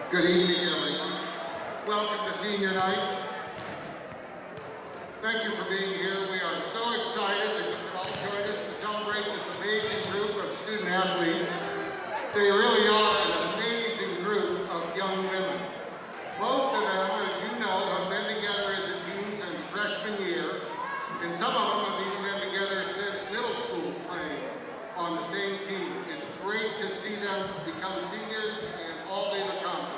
Good evening, everyone. Welcome to Senior Night. Thank you for being here. We are so excited that you could all join us to celebrate this amazing group of student athletes. They really are an amazing group of young women. Most of them, as you know, have been together as a team since freshman year, and some of them have even been together since middle school playing on the same team. It's great to see them become seniors and all they've accomplished.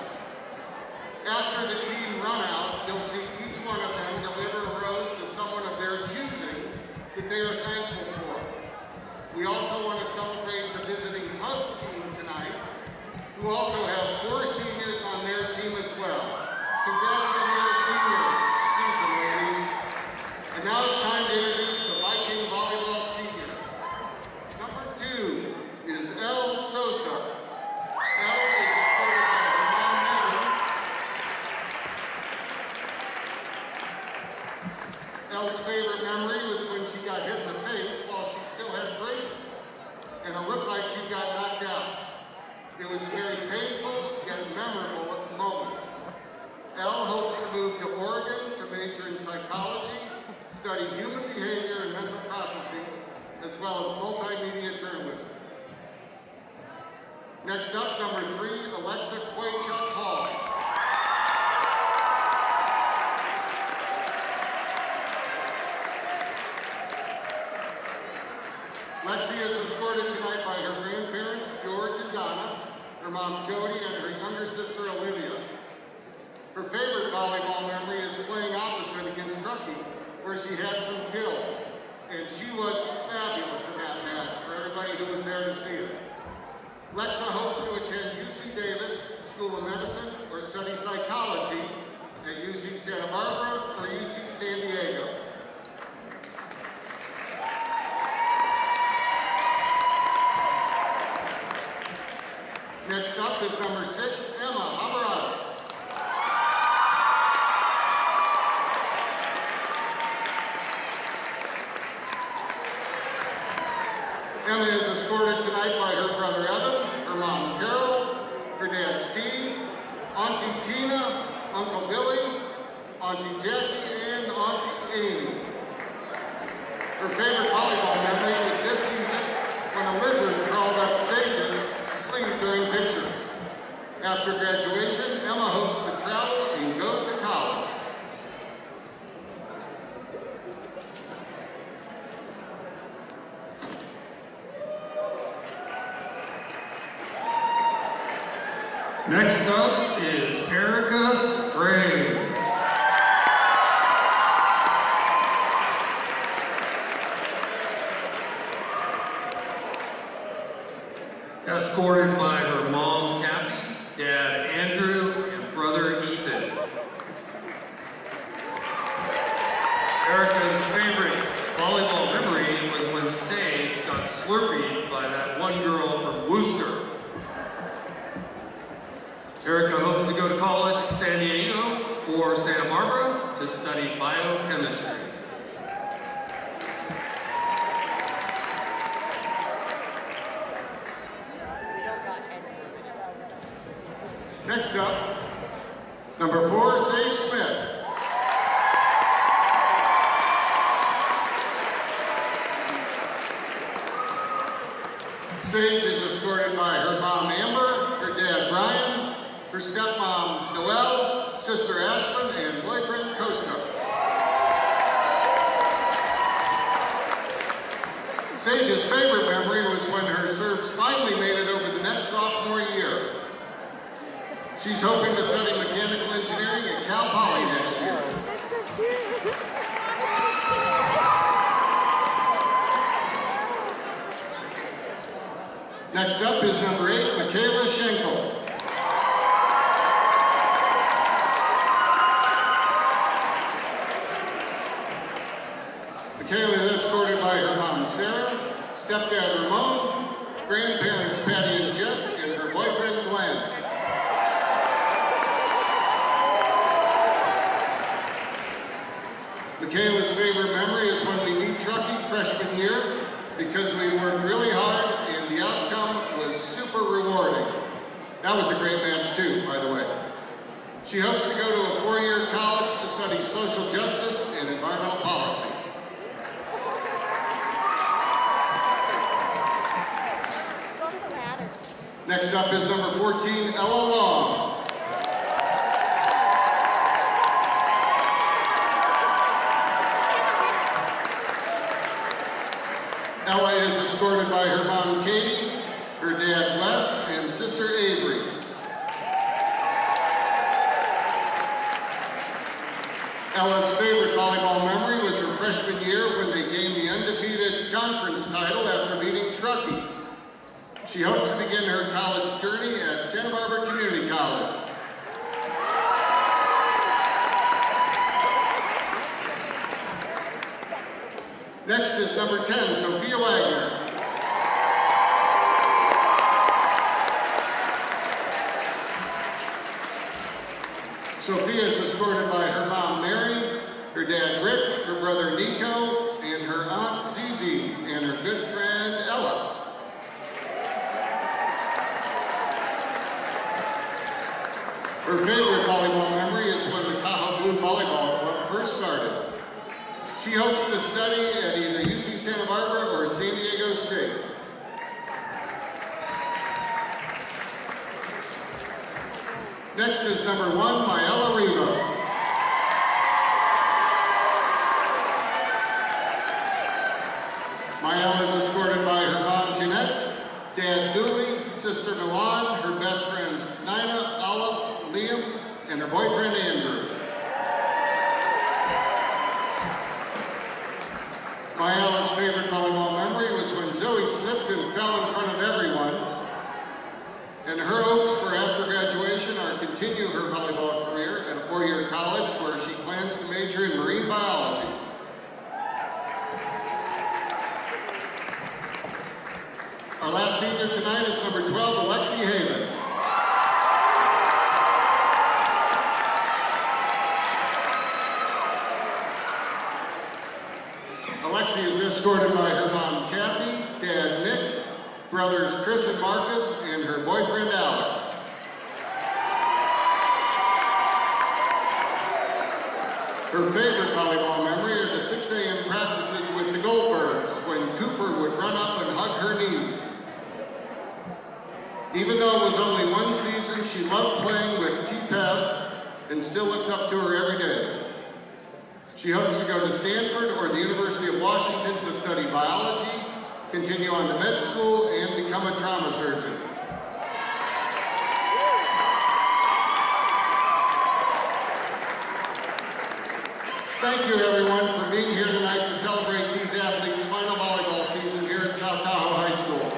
After the team run out, you'll see each one of them deliver a rose to someone of their choosing that they are thankful for. We also want to celebrate the visiting Hug team tonight, who also have 4 seniors on their team as well. Congrats on your seniors season, ladies. And now it's time to introduce the Viking Volleyball seniors. Number 2 is Elle Sosa. Elle is escorted by her mom, Megan. Elle's favorite memory was when she got hit in the face while she still had braces, and it looked like she got knocked out. It was a very painful yet memorable moment. Elle hopes to move to Oregon to major in psychology, study human behavior and mental processes, as well as multimedia journalism. Next up, number 3, Alexa Quaychuk Hall. Lexi is escorted tonight by her grandparents, George and Donna, her mom, Jody, and her younger sister, Olivia. Her favorite volleyball memory is playing opposite against Truckee, where she had some kills, and she was fabulous in that match for everybody who was there to see it. Lexa hopes to attend UC Davis School of Medicine or study psychology at UC Santa Barbara or UC San Diego. Next up is number 6, Emma Habaradas. Emma is escorted tonight by her brother Evan, her mom Carol, her dad Steve, Auntie Tina, Uncle Billy, Auntie Jackie, and Auntie Amy. Her favorite volleyball memory was this season when a lizard crawled up Sage's sleeve during pictures. After graduation, Emma hopes to travel and go to college. Next up is Erica Strange. Escorted by her mom, Kathy, dad, Andrew, and brother, Ethan. Erica's favorite volleyball memory was when Sage got slurpeed by that one girl from Worcester. Erica hopes to go to college at San Diego or Santa Barbara to study biochemistry. Next up, number 4, Sage Smith. Sage is escorted by her mom, Amber, her dad, Brian, her stepmom, Noelle, sister Aspen, and boyfriend, Costa. Sage's favorite memory was when her serves finally made it over the net sophomore year. She's hoping to study mechanical engineering at Cal Poly next year. That's so cute. Next up is number 8, Michaela Schenkel. Michaela is escorted by her mom, Sarah, stepdad, Ramon, grandparents, Patty and Jeff, and her boyfriend, Glenn. Michaela's favorite memory is when we beat Truckee freshman year because we worked really hard and the outcome was super rewarding. That was a great match too, by the way. She hopes to go to a four-year college to study social justice and environmental policy. Next up is number 14, Ella Long. Ella is escorted by her mom, Katie, her dad, Wes, and sister, Avery. Ella's favorite volleyball memory was her freshman year when they gained the undefeated conference title after beating Truckee. She hopes to begin her college journey at Santa Barbara Community College. Next is number 10, Sophia Wagner. Sophia is escorted by her mom, Mary, her dad, Rick, her brother, Nico, and her aunt, Zizi, and her good friend, Ella. Her favorite volleyball memory is when the Tahoe Blue Volleyball Club first started. She hopes to study at either UC Santa Barbara or San Diego State. Next is number 1, Myella Revo. Myella is escorted by her mom, Jeanette, dad, Dooley, sister, Milan, her best friends, Nina, Olive, Liam, and her boyfriend, Andrew. Myella's favorite volleyball memory was when Zoe slipped and fell in front of everyone. And her hopes for after graduation are to continue her volleyball career at a four-year college where she plans to major in marine biology. Our last senior tonight is number 12, Alexi Haven. Alexi is escorted by her mom, Kathy, dad, Nick, brothers Chris and Marcus, and her boyfriend, Alex. Her favorite volleyball memory are the 6 a.m. practices with the Goldbergs when Cooper would run up and hug her knees. Even though it was only one season, she loved playing with T-Pev and still looks up to her every day. She hopes to go to Stanford or the University of Washington to study biology, continue on to med school, and become a trauma surgeon. Thank you, everyone, for being here tonight to celebrate these athletes' final volleyball season here at South Tahoe High School.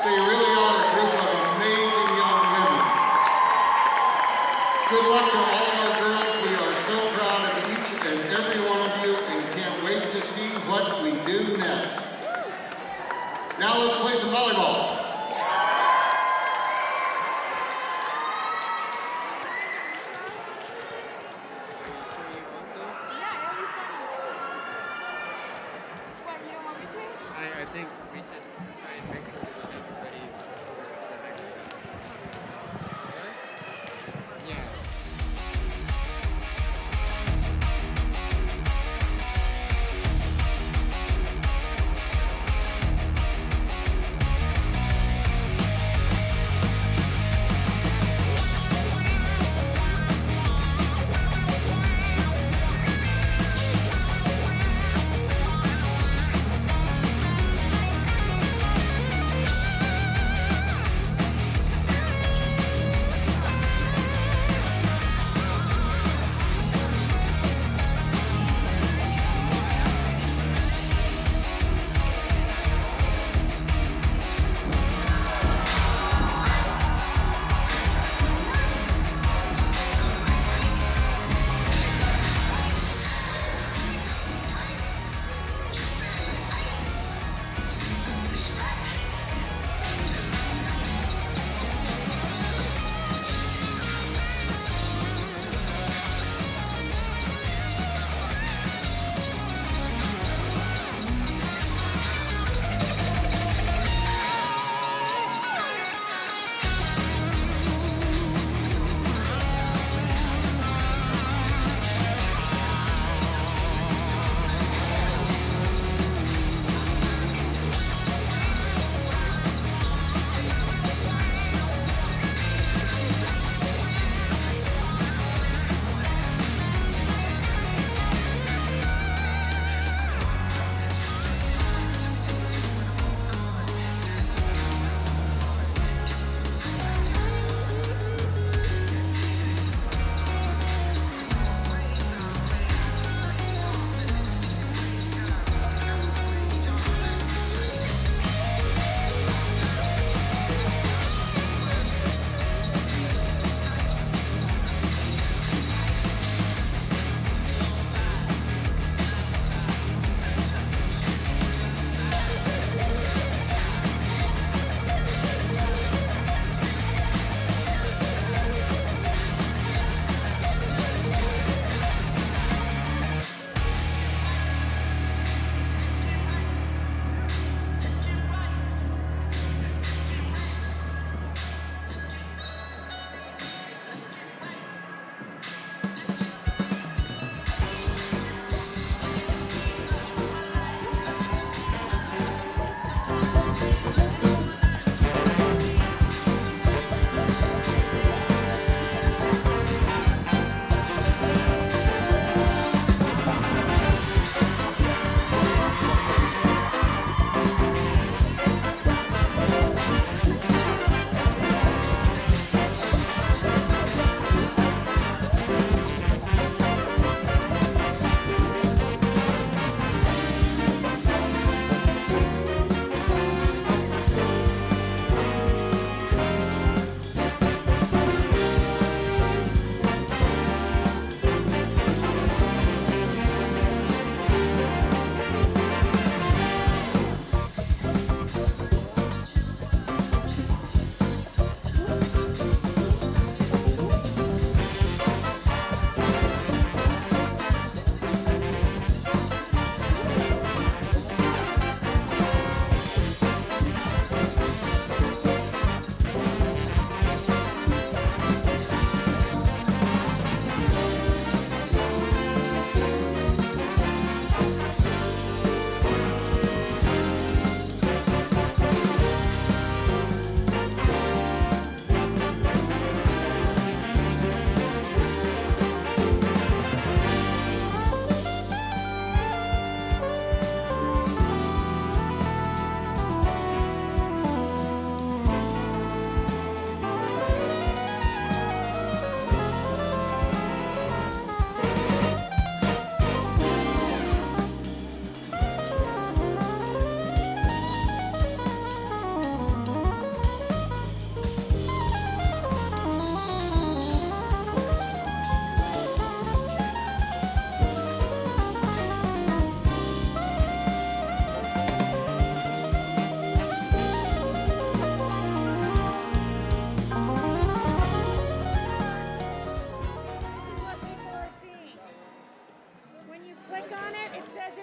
They really are a group of amazing young women. Good luck to all of our girls. We are so proud of each and every one of you and can't wait to see what we do next. Now let's play some volleyball. I think we should try and make sure we get ready for the next. Really? Yeah.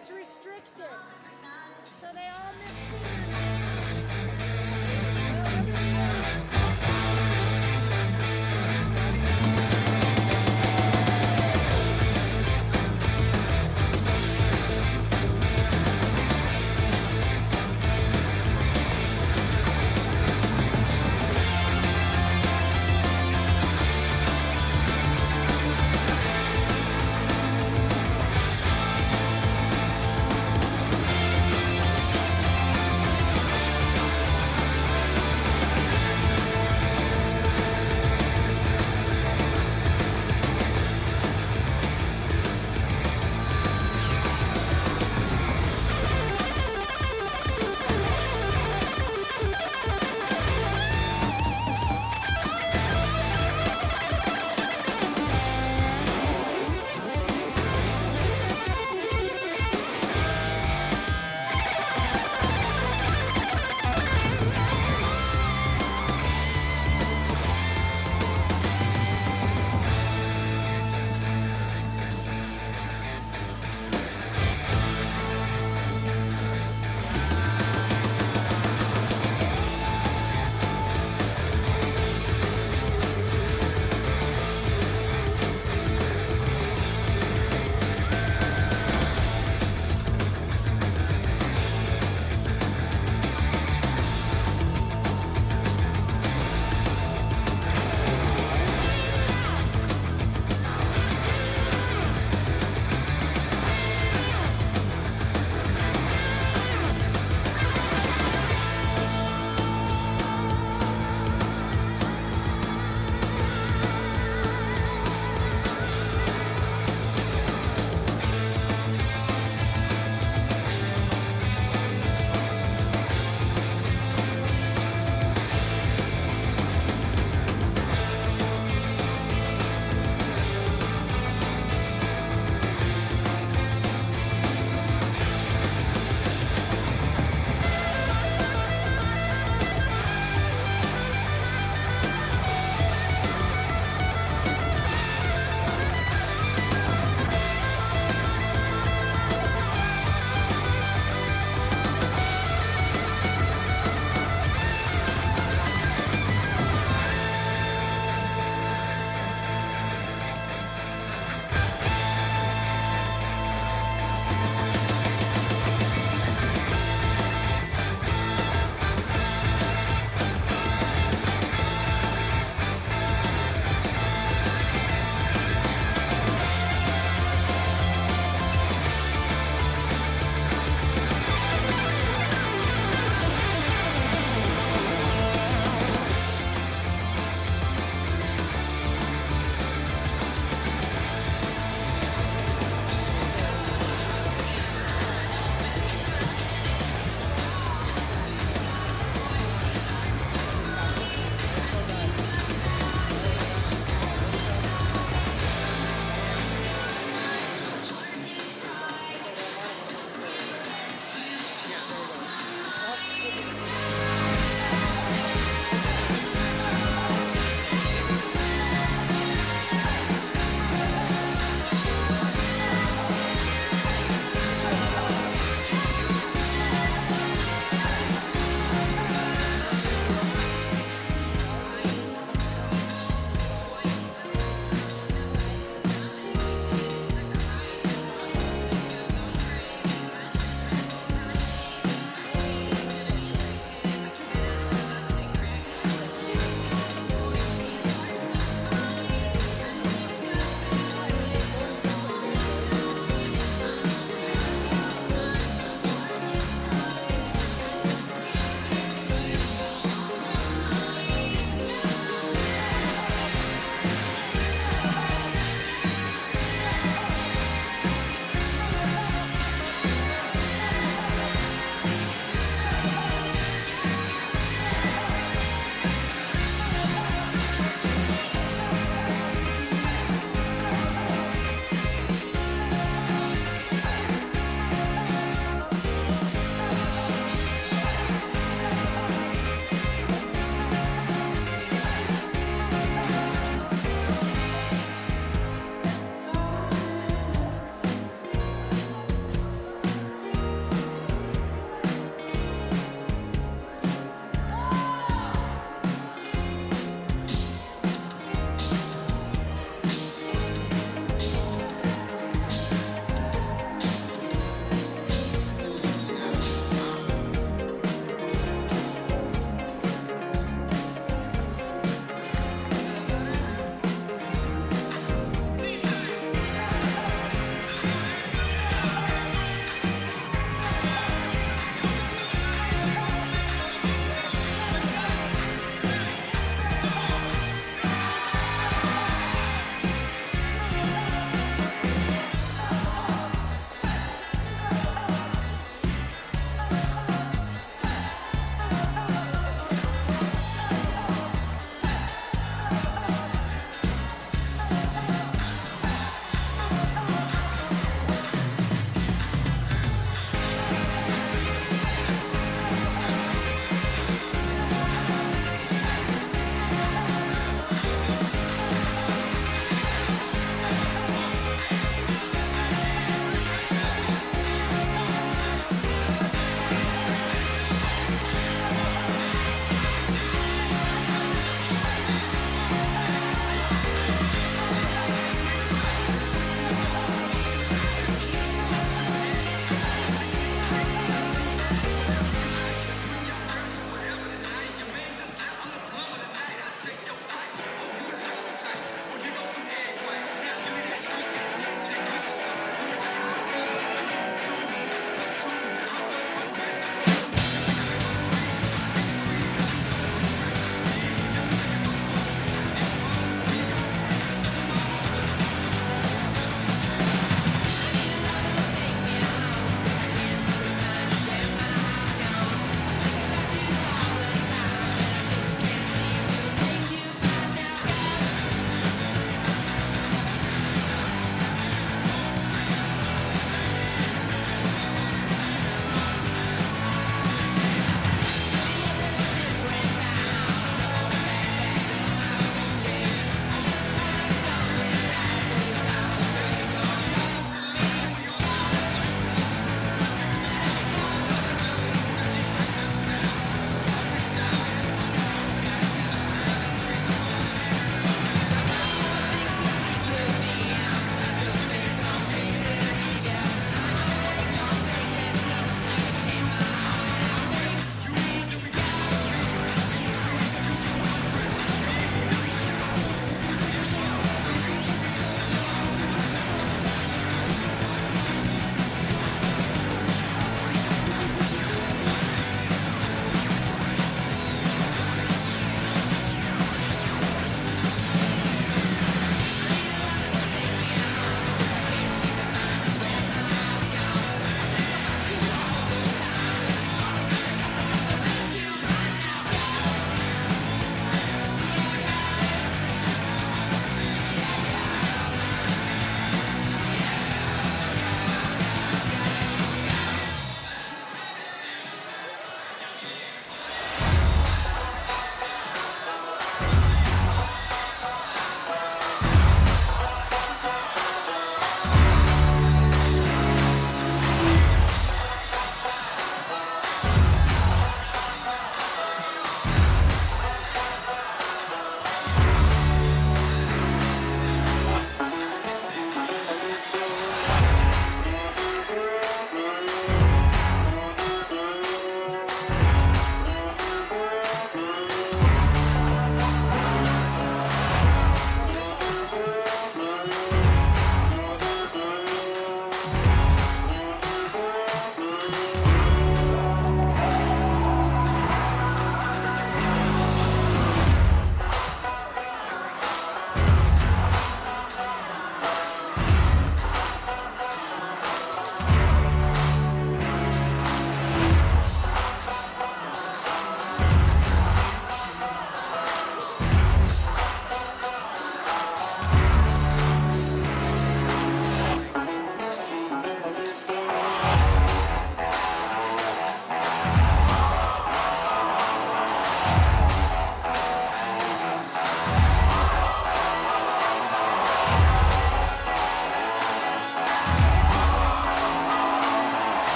it's restricted. So they all miss senior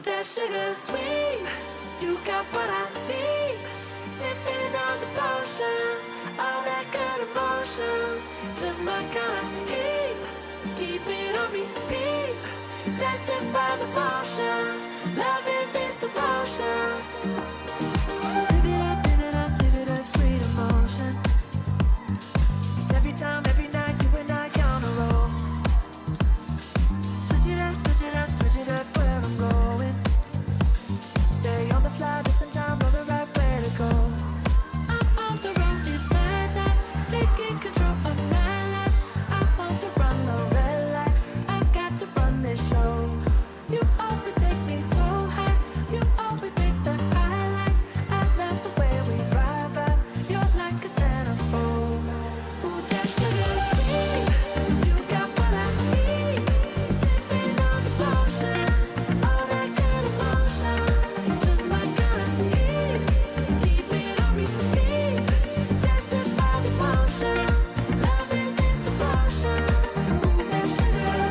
that sugar sweet. You got what I need. Sipping on the potion, all that good emotion. Just my kind of heat. Keep it on repeat. Tested by the motion. Loving this devotion. Live it up, live it up, live it up, sweet emotion. Every time, every night, you and I on a roll. Switch it up, switch it up, switch it up where I'm going. Stay on the fly, just in time, know the right way to go. I'm on the road, it's my time, taking control of my life. I want to run the red lights, I've got to run this show. You always take me so high, you always make the highlights. I love the way we vibe out, you're like a centerfold. Ooh, that sugar sweet, you got what I need. Sipping on the potion, all that good emotion. Just my kind of heat, keep it on repeat. Tested by the motion, loving this devotion. Ooh, that sugar.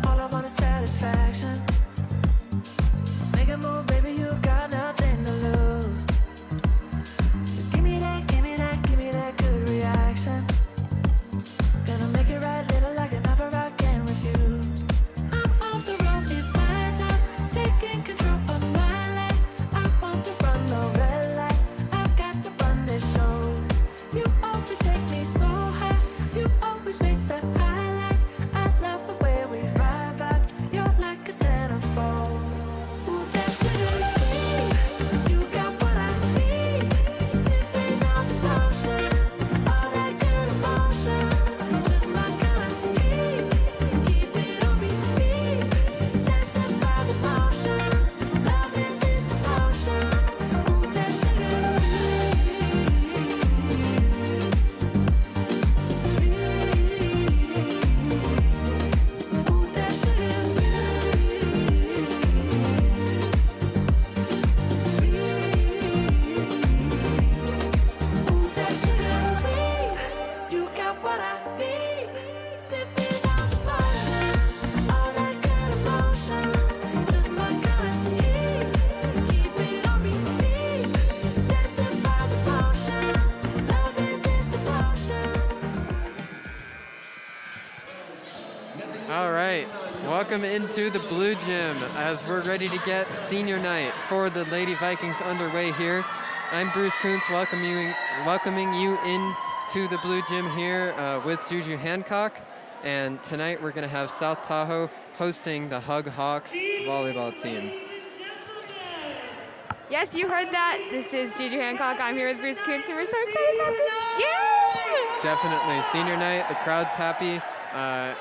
All I want is satisfaction. Make a move, baby, you got nothing to lose. Give me that, give me that, give me that good reaction. Gonna make it right, little like an offer I can't refuse. I'm on the road, it's my time, taking control of my life. I want to run the red lights, I've got to run this show. You always take me so high, you always make the highlights. I love the way we vibe out, you're like a centerfold. Ooh, that sugar sweet, you got what I need. Sipping on the potion, all that good emotion. Just my kind of heat, keep it on repeat. Tested by the motion, loving this devotion. Ooh, that sugar Ooh, that sugar Ooh, that sugar sweet, you got what I need. Sipping on the potion, all that good emotion. Just my kind of heat, keep it on repeat. Tested by the motion, loving this devotion. All right, welcome into the Blue Gym as we're ready to get senior night for the Lady Vikings underway here. I'm Bruce Kuntz, welcoming you into the Blue Gym here with Juju Hancock. And tonight we're going to have South Tahoe hosting the Hug Hawks volleyball team. Yes, you heard that. This is Juju Hancock. I'm here with Bruce Kuntz, and we're so excited about this game! Definitely, senior night, the crowd's happy,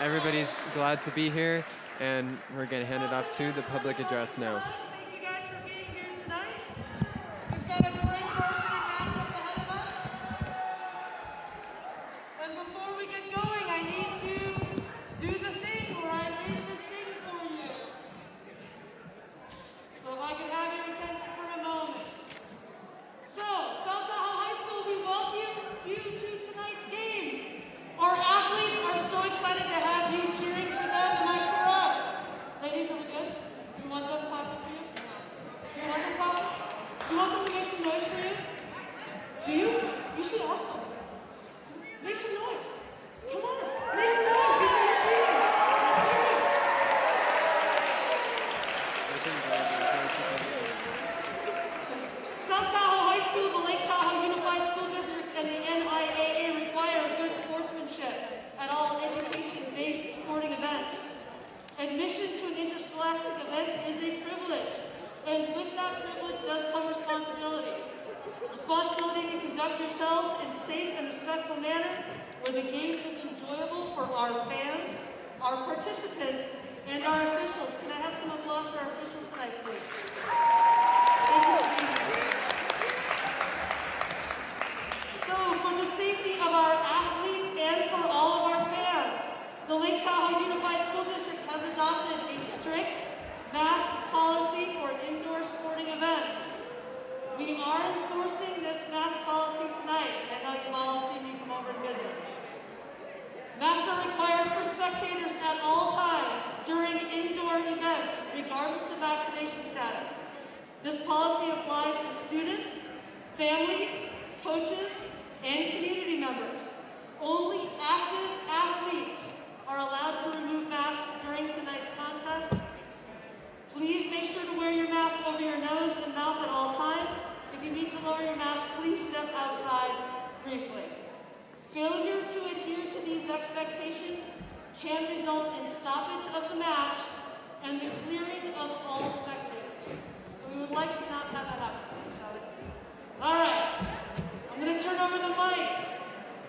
everybody's glad to be here, and we're going to hand it off to the public address now. Thank you guys for being here tonight. We've got a great varsity matchup ahead of us. And before we get going, I need to do the thing where I read this thing for you. So if I can have your attention for a moment. So, South Tahoe High School, we welcome you to tonight's games. Our athletes are so excited to have you cheering for them. Am I correct? Ladies, are we good? You want them clapping for you? No. You want them clapping? You want them to make some noise for you? Do you? You should ask them. Make some noise. Come on. Make some noise. These are your seniors. South Tahoe High School, the Lake Tahoe Unified School District, and the NIAA require good sportsmanship at all education-based sporting events. Admission to an interscholastic event is a privilege, and with that privilege does come responsibility. Responsibility to conduct yourselves in safe and respectful manner where the game is enjoyable for our fans, our participants, and our officials. Can I have some applause for our officials tonight, please? Thank you for being here. So, for the safety of our athletes and for all of our fans, the Lake Tahoe Unified School District has adopted a strict mask policy for indoor sporting events. We are enforcing this mask policy tonight, and now events, regardless of vaccination status. This policy applies to students, families, coaches, and community members. Only active athletes are allowed to remove masks during tonight's contest. Please make sure to wear your mask over your nose and mouth at all times. If you need to lower your mask, please step outside briefly. Failure to adhere to these expectations can result in stoppage of the match and the clearing of all spectators. So we would like to not have that happen tonight, shall we? All right, I'm going to turn over the mic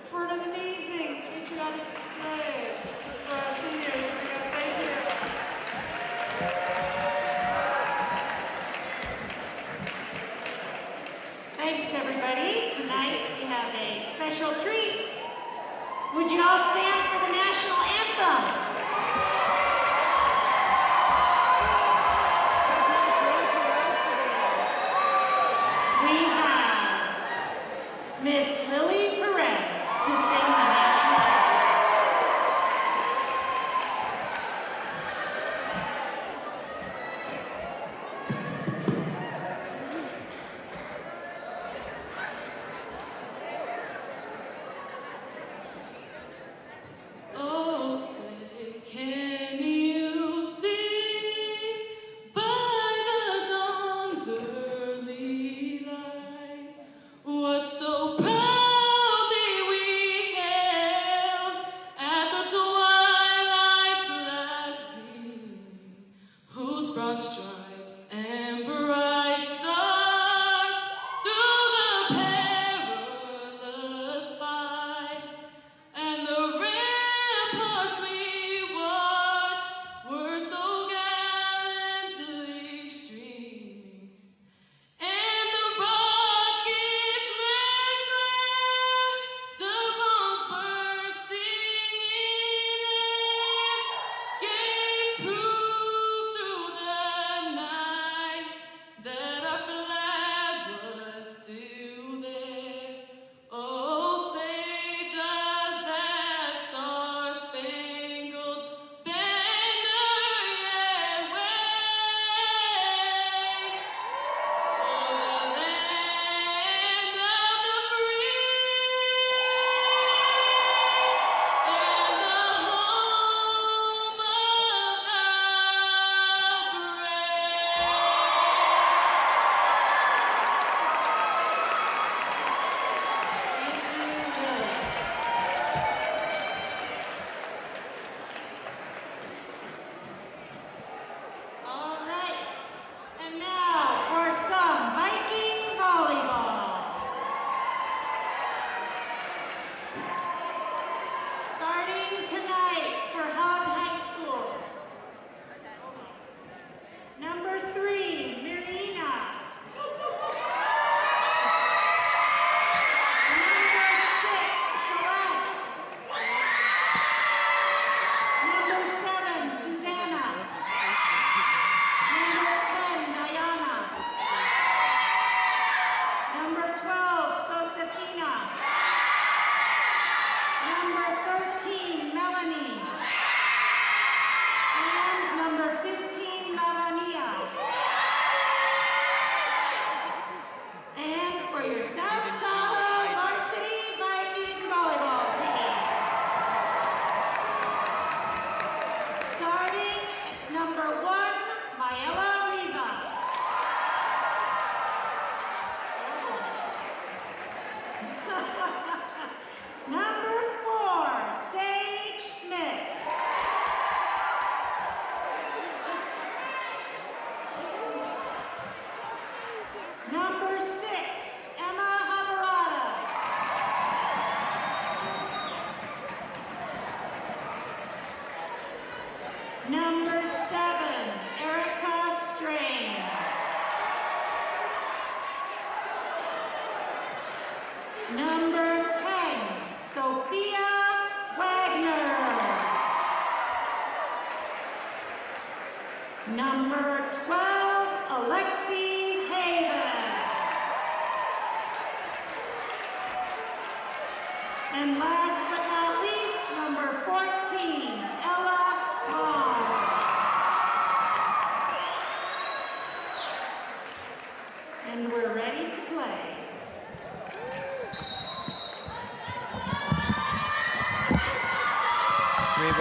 for an amazing patriotic display for our seniors. Thank you. Thanks, everybody. Tonight we have a special treat. Would you all stand for the national anthem? We have Miss Lily Perez to sing the national anthem. Oh, say, can you see by the dawn's early light what so proudly we hailed at the twilight's last gleaming, whose broad stripes and bright stars through the perilous fight and the ramparts we watched were so gallantly streaming, and the rockets' red glare, the bombs bursting in air, gave proof through the night that our flag was still there. Oh, say does that star-spangled banner yet wave o'er the land of the free and the home of the All right. And now for some Viking volleyball. Starting tonight for Hog High School. Number 3, Marina. Number 6, Celeste. Number 7, Susanna. Number 10, Diana. Number 12, Josefina. Number 13, Melanie. And number 15, Lavania. And for your South Tahoe Varsity Viking volleyball team. Starting at number 1, Mayela Rivas. Number 4, Sage Smith. Number 6, Emma Havarada. Number 7, Erica Strain. Number 10, Sophia Wagner. Number 12, Alexi Haven. And last but not least, number 14, Ella Long.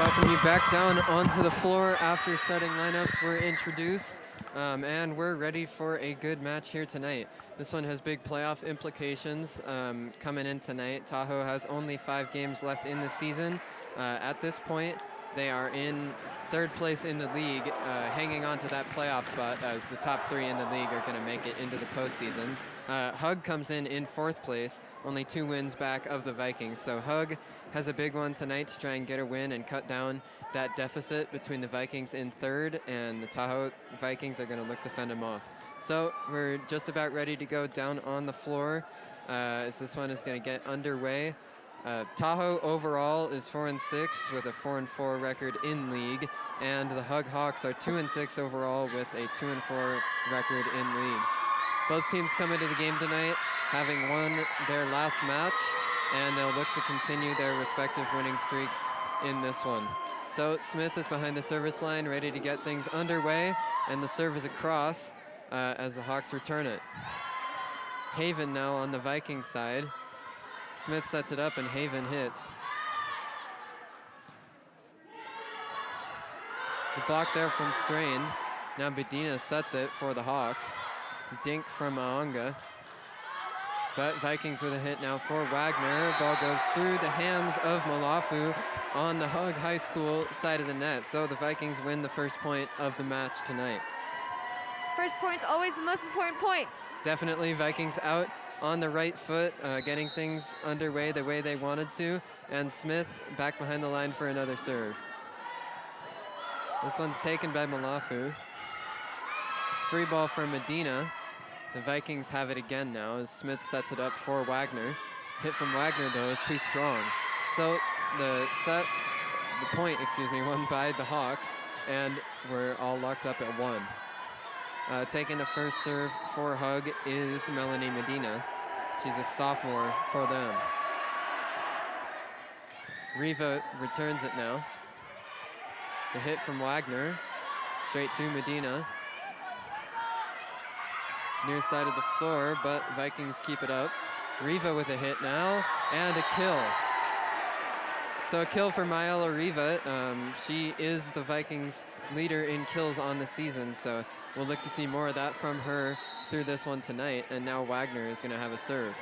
welcome you back down onto the floor after starting lineups were introduced. And we're ready for a good match here tonight. This one has big playoff implications coming in tonight. Tahoe has only 5 games left in the season. At this point, they are in 3rd place in the league, hanging on to that playoff spot as the top 3 in the league are going to make it into the postseason. Hug comes in 4th place, only 2 wins back of the Vikings. So Hug has a big one tonight to try and get a win and cut down that deficit between the Vikings in 3rd, and the Tahoe Vikings are going to look to fend them off. So we're just about ready to go down on the floor as this one is going to get underway. Tahoe overall is 4-6 with a 4-4 record in league, and the Hug Hawks are 2-6 overall with a 2-4 record in league. Both teams come into the game tonight having won their last match, and they'll look to continue their respective winning streaks in this one. So Smith is behind the service line, ready to get things underway, and the serve is across as the Hawks return it. Haven now on the Vikings side. Smith sets it up and Haven hits. The block there from Strain. Now Bedina sets it for the Hawks. Dink from Aonga. But Vikings with a hit now for Wagner. Ball goes through the hands of Malafu on the Hug High School side of the net. So the Vikings win the first point of the match tonight. First point's always the most important point. Definitely Vikings out on the right foot, getting things underway the way they wanted to. And Smith back behind the line for another serve. This one's taken by Malafu. Free ball for Medina. The Vikings have it again now as Smith sets it up for Wagner. Hit from Wagner, though, is too strong. So the point, won by the Hawks, and we're all locked up at 1. Taking the first serve for Hug is Melanie Medina. She's a sophomore for them. Riva returns it now. The hit from Wagner, straight to Medina. Near side of the floor, but Vikings keep it up. Riva with a hit now, and a kill. So a kill for Maela Riva. She is the Vikings leader in kills on the season, so we'll look to see more of that from her through this one tonight. And now Wagner is gonna have a serve.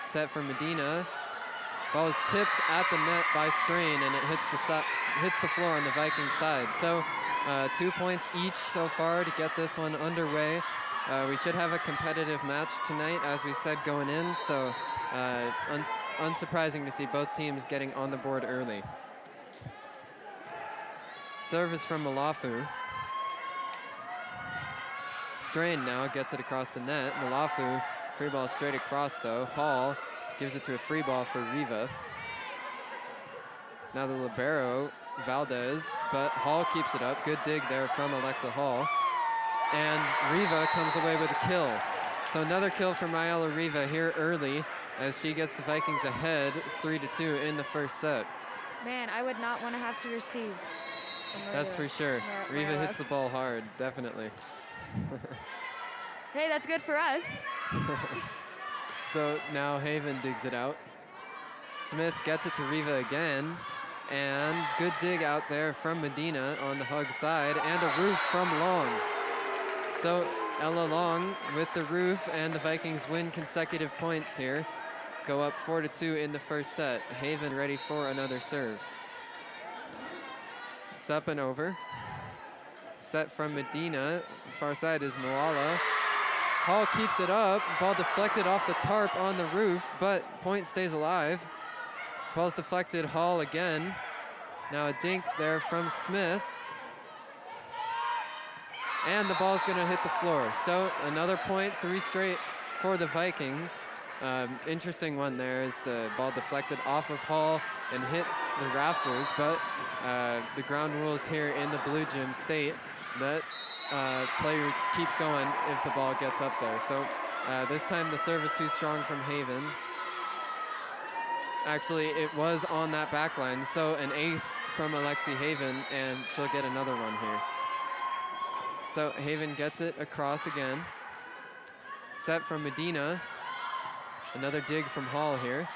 Set for Medina. Ball is tipped at the net by Strain, and it hits the floor on the Vikings side. So 2 points each so far to get this one underway. We should have a competitive match tonight, as we said going in, so unsurprising to see both teams getting on the board early. Service from Malafu. Strain now gets it across the net. Malafu, free ball straight across though. Hall gives it to a free ball for Riva. Now the libero, Valdez, but Hall keeps it up. Good dig there from Alexa Hall. And Riva comes away with a kill. So another kill for Maela Riva here early as she gets the Vikings ahead 3-2 in the first set. Man, I would not want to have to receive. That's for sure. Riva hits the ball hard, definitely. Hey, that's good for us. So now Haven digs it out. Smith gets it to Riva again. And good dig out there from Medina on the Hug side, and a roof from Long. So Ella Long with the roof, and the Vikings win consecutive points here. Go up 4-2 in the first set. Haven ready for another serve. It's up and over. Set from Medina. Far side is Moala. Hall keeps it up. Ball deflected off the tarp on the roof, but point stays alive. Ball's deflected, Hall again. Now a dink there from Smith. And the ball's gonna hit the floor. So another point, 3 straight for the Vikings. Interesting one there is the ball deflected off of Hall and hit the rafters, but the ground rules here in the Blue Gym state that player keeps going if the ball gets up there. So this time the serve is too strong from Haven. Actually, it was on that back line, so an ace from Alexi Haven, and she'll get another one here. So Haven gets it across again. Set from Medina. Another dig from Hall here.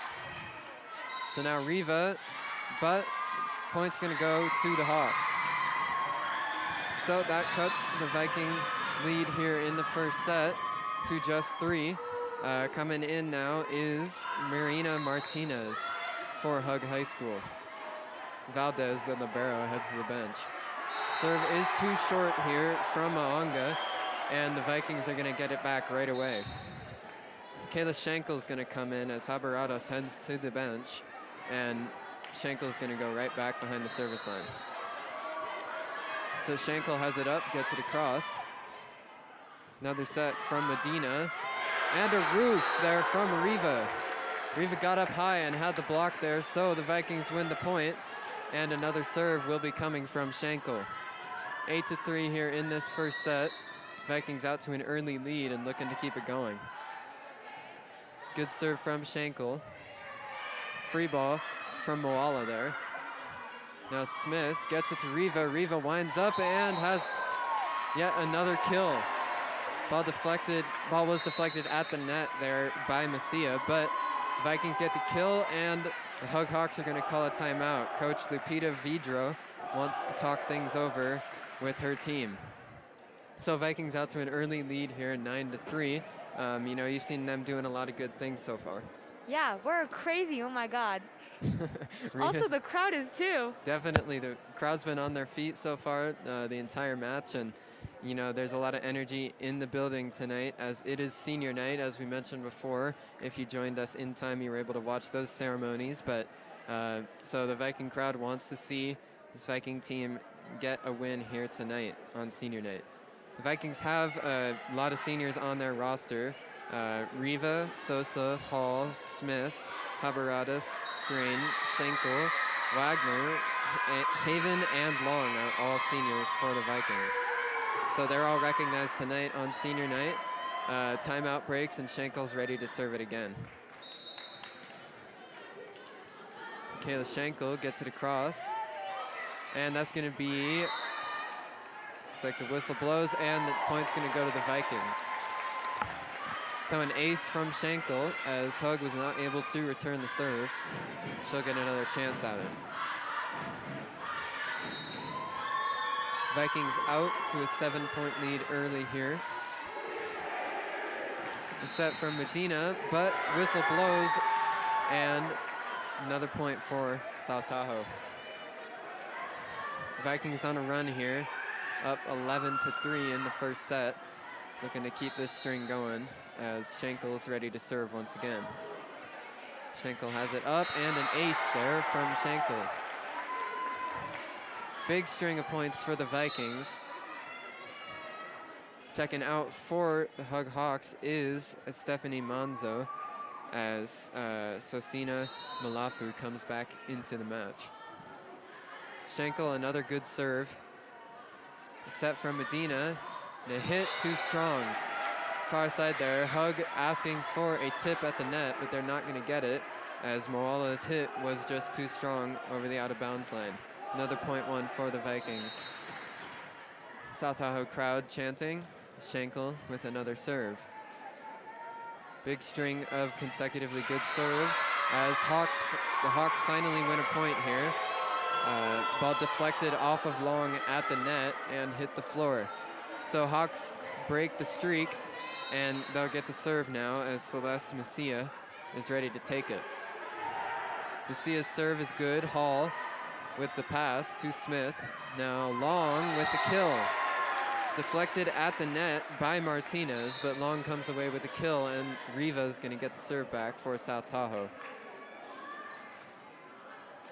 So now Riva, but point's gonna go to the Hawks. So that cuts the Viking lead here in the first set to just 3. Coming in now is Marina Martinez for Hug High School. Valdez, the libero, heads to the bench. Serve is too short here from Maonga, and the Vikings are gonna get it back right away. Kayla Schenkel's gonna come in as Haberados heads to the bench, and Schenkel's gonna go right back behind the service line. So Schenkel has it up, gets it across. Another set from Medina, and a roof there from Riva. Riva got up high and had the block there, so the Vikings win the point, and another serve will be coming from Schenkel. 8-3 here in this first set. Vikings out to an early lead and looking to keep it going. Good serve from Schenkel. Free ball from Moala there. Now Smith gets it to Riva. Riva winds up and has yet another kill. Ball was deflected at the net there by Messia, but Vikings get the kill, and the Hug Hawks are going to call a timeout. Coach Lupita Vidro wants to talk things over with her team. So Vikings out to an early lead here, 9-3. You know, you've seen them doing a lot of good things so far. Yeah, we're crazy. Oh my God. Also, the crowd is too. Definitely, the crowd's been on their feet so far the entire match, and you know, there's a lot of energy in the building tonight as it is senior night, as we mentioned before. If you joined us in time, you were able to watch those ceremonies. But so the Viking crowd wants to see this Viking team get a win here tonight on senior night. The Vikings have a lot of seniors on their roster. Riva, Sosa, Hall, Smith, Haberadas, Strain, Schenkel, Wagner, Haven, and Long are all seniors for the Vikings. So they're all recognized tonight on senior night. Timeout breaks, and Schenkel's ready to serve it again. Kayla Schenkel gets it across, and that's going to be, looks like the whistle blows, and the point's going to go to the Vikings. So an ace from Schenkel, as Hug was not able to return the serve. She'll get another chance at it. Vikings out to a 7-point lead early here. A set from Medina, but whistle blows, and another point for South Tahoe. Vikings on a run here, up 11-3 in the first set. Looking to keep this string going as Schenkel's ready to serve once again. Schenkel has it up, and an ace there from Schenkel. Big string of points for the Vikings. Checking out for the Hug Hawks is Stephanie Manzo as Sosina Malafu comes back into the match. Schenkel, another good serve. A set from Medina. The hit too strong. Far side there. Hug asking for a tip at the net, but they're not going to get it as Moala's hit was just too strong over the out of bounds line. Another point one for the Vikings. South Tahoe crowd chanting. Schenkel with another serve. Big string of consecutively good serves as the Hawks finally win a point here. Ball deflected off of Long at the net and hit the floor. So Hawks break the streak, and they'll get the serve now as Celeste Messia is ready to take it. Messia's serve is good. Hall with the pass to Smith. Now Long with the kill. Deflected at the net by Martinez, but Long comes away with the kill, and Riva's going to get the serve back for South Tahoe.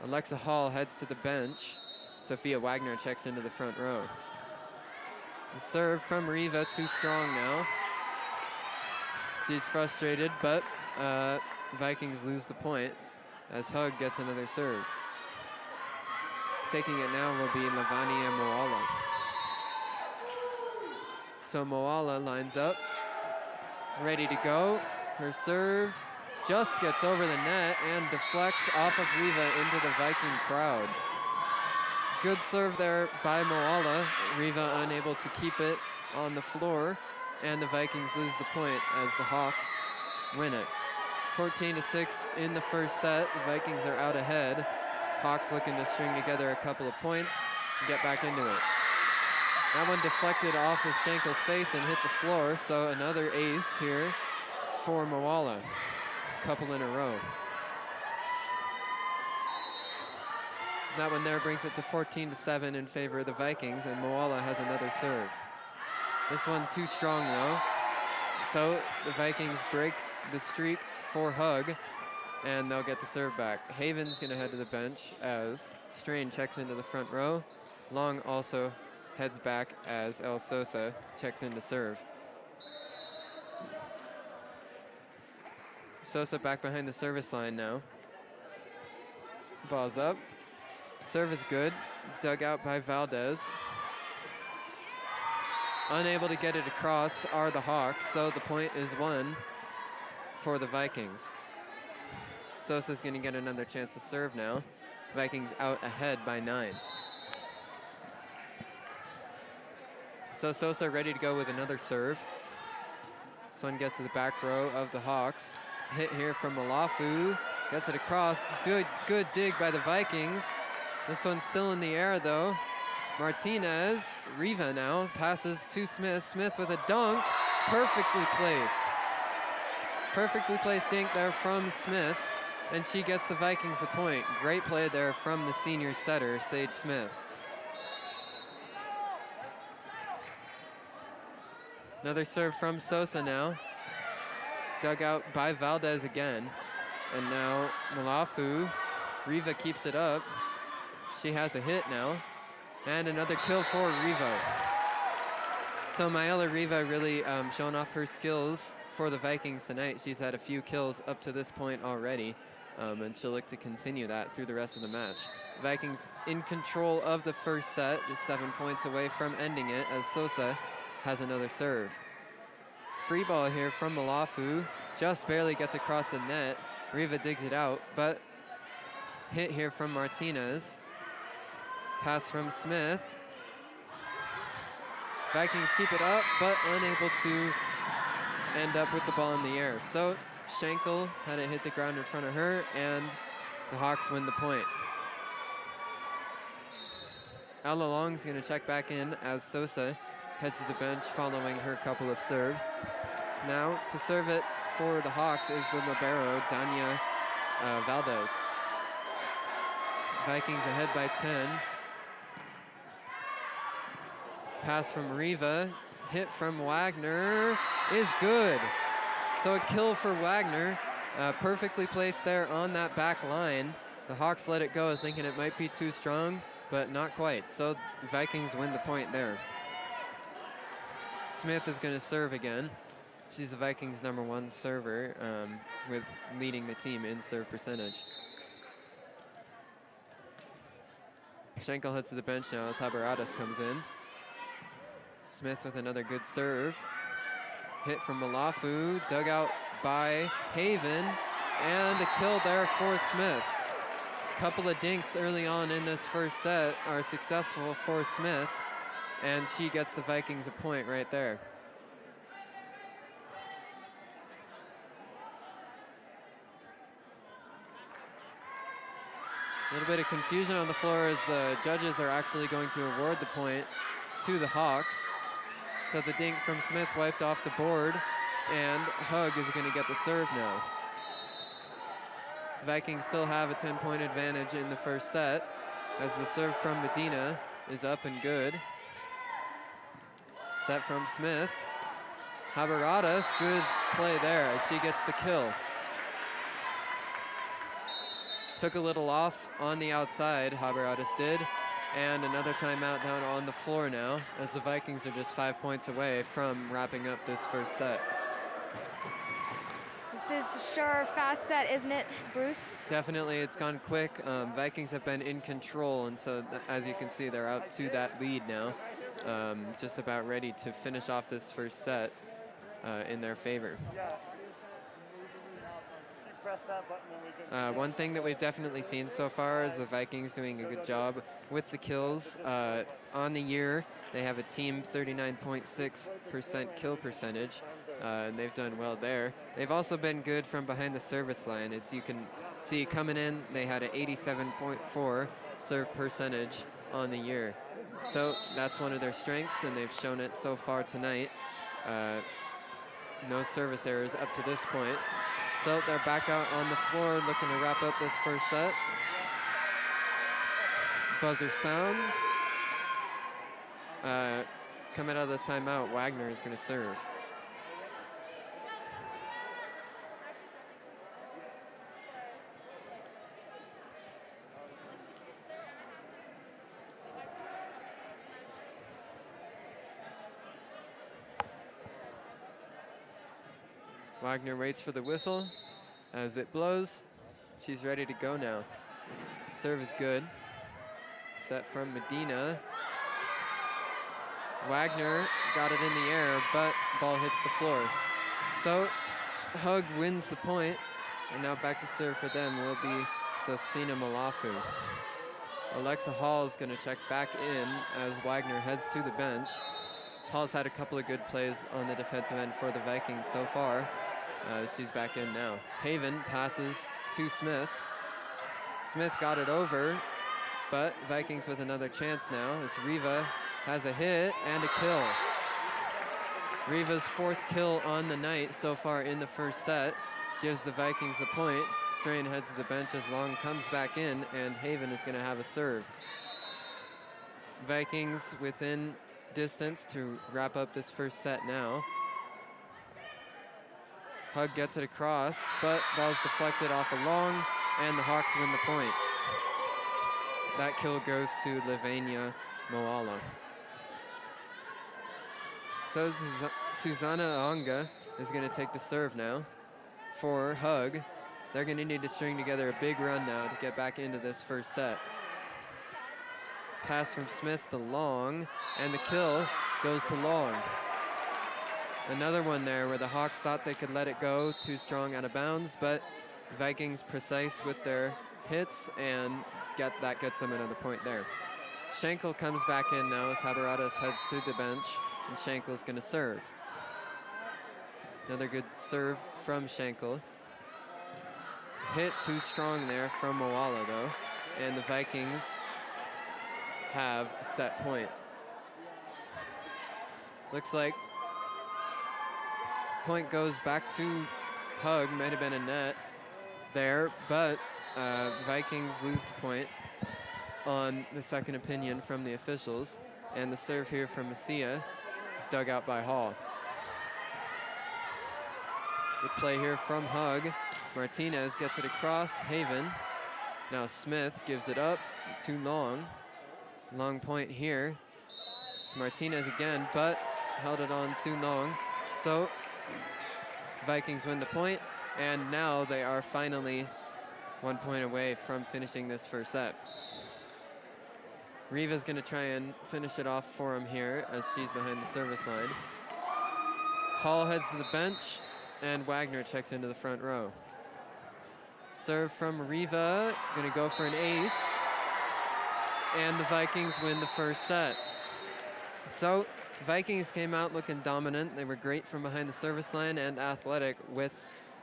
Alexa Hall heads to the bench. Sophia Wagner checks into the front row. The serve from Riva, too strong now. She's frustrated, but Vikings lose the point as Hug gets another serve. Taking it now will be Lavania Moala. So Moala lines up, ready to go. Her serve just gets over the net and deflects off of Riva into the Viking crowd. Good serve there by Moala. Riva unable to keep it on the floor, and the Vikings lose the point as the Hawks win it. 14-6 in the first set. The Vikings are out ahead. Hawks looking to string together a couple of points and get back into it. That one deflected off of Schenkel's face and hit the floor, so another ace here for Moala. Couple in a row. That one there brings it to 14-7 in favor of the Vikings, and Moala has another serve. This one too strong though, so the Vikings break the streak for Hug, and they'll get the serve back. Haven's gonna head to the bench as Strain checks into the front row. Long also heads back as El Sosa checks in to serve. Sosa back behind the service line now. Ball's up. Serve is good. Dug out by Valdez. Unable to get it across are the Hawks, so the point is won for the Vikings. Sosa's going to get another chance to serve now. Vikings out ahead by 9. So Sosa ready to go with another serve. This one gets to the back row of the Hawks. Hit here from Malafu. Gets it across. Good dig by the Vikings. This one's still in the air though. Martinez, Riva now, passes to Smith. Smith with a dunk. Perfectly placed. Perfectly placed dink there from Smith. And she gets the Vikings the point. Great play there from the senior setter, Sage Smith. Another serve from Sosa now. Dug out by Valdez again. And now Malafu. Riva keeps it up. She has a hit now. And another kill for Riva. So Maela Riva really showing off her skills for the Vikings tonight. She's had a few kills up to this point already. And she'll look to continue that through the rest of the match. Vikings in control of the first set, just 7 points away from ending it as Sosa has another serve. Free ball here from Malafu. Just barely gets across the net. Riva digs it out, but hit here from Martinez. Pass from Smith. Vikings keep it up, but unable to end up with the ball in the air. So Schenkel had it hit the ground in front of her, and the Hawks win the point. Ella Long's going to check back in as Sosa heads to the bench following her couple of serves. Now to serve it for the Hawks is the libero, Danya Valdez. Vikings ahead by 10. Pass from Riva, hit from Wagner is good. So a kill for Wagner, perfectly placed there on that back line. The Hawks let it go thinking it might be too strong, but not quite. So the Vikings win the point there. Smith is going to serve again. She's the Vikings' #1 server, with leading the team in serve percentage. Schenkel heads to the bench now as Haberadas comes in. Smith with another good serve. Hit from Malafu, dug out by Haven, and a kill there for Smith. Couple of dinks early on in this first set are successful for Smith, and she gets the Vikings a point right there. A little bit of confusion on the floor as the judges are actually going to award the point to the Hawks. So the dink from Smith wiped off the board, and Hug is going to get the serve now. Vikings still have a 10-point advantage in the first set as the serve from Medina is up and good. Set from Smith. Haberadas, good play there as she gets the kill. Took a little off on the outside, Haberadas did, and another timeout down on the floor now as the Vikings are just 5 points away from wrapping up this first set. This is sure a fast set, isn't it, Bruce? Definitely, it's gone quick. Vikings have been in control, and so as you can see, they're out to that lead now. Just about ready to finish off this first set in their favor. One thing that we've definitely seen so far is the Vikings doing a good job with the kills. On the year, they have a team 39.6% kill percentage. and they've done well there. They've also been good from behind the service line. As you can see, coming in, they had an 87.4 serve percentage on the year. So that's one of their strengths, and they've shown it so far tonight. No service errors up to this point. So they're back out on the floor looking to wrap up this first set. Buzzer sounds. Coming out of the timeout, Wagner is going to serve. Wagner waits for the whistle. As it blows, she's ready to go now. Serve is good. Set from Medina. Wagner got it in the air, but ball hits the floor. So Hug wins the point, and now back to serve for them will be Sosfina Malafu. Alexa Hall is going to check back in as Wagner heads to the bench. Hall's had a couple of good plays on the defensive end for the Vikings so far. She's back in now. Haven passes to Smith. Smith got it over, but Vikings with another chance now as Riva has a hit and a kill. Riva's 4th kill on the night so far in the first set gives the Vikings the point. Strain heads to the bench as Long comes back in, and Haven is going to have a serve. Vikings within distance to wrap up this first set now. Hug gets it across, but ball's deflected off of Long, and the Hawks win the point. That kill goes to Livania Moala. So Susanna Anga is going to take the serve now for Hug. They're going to need to string together a big run now to get back into this first set. Pass from Smith to Long, and the kill goes to Long. Another one there where the Hawks thought they could let it go, too strong out of bounds, but Vikings precise with their hits, and that gets them another point there. Schenkel comes back in now as Haberadas heads to the bench, and Schenkel's going to serve. Another good serve from Schenkel. Hit too strong there from Moala though, and the Vikings have the set point. Looks like point goes back to Hug, might have been a net there, but Vikings lose the point on the second opinion from the officials, and the serve here from Messia is dug out by Hall. Good play here from Hug. Martinez gets it across Haven. Now Smith gives it up, too long. Long point here. It's Martinez again, but held it on too long. So Vikings win the point, and now they are finally 1 point away from finishing this first set. Riva's going to try and finish it off for him here as she's behind the service line. Hall heads to the bench, and Wagner checks into the front row. Serve from Riva, going to go for an ace, and the Vikings win the first set. So Vikings came out looking dominant. They were great from behind the service line and athletic with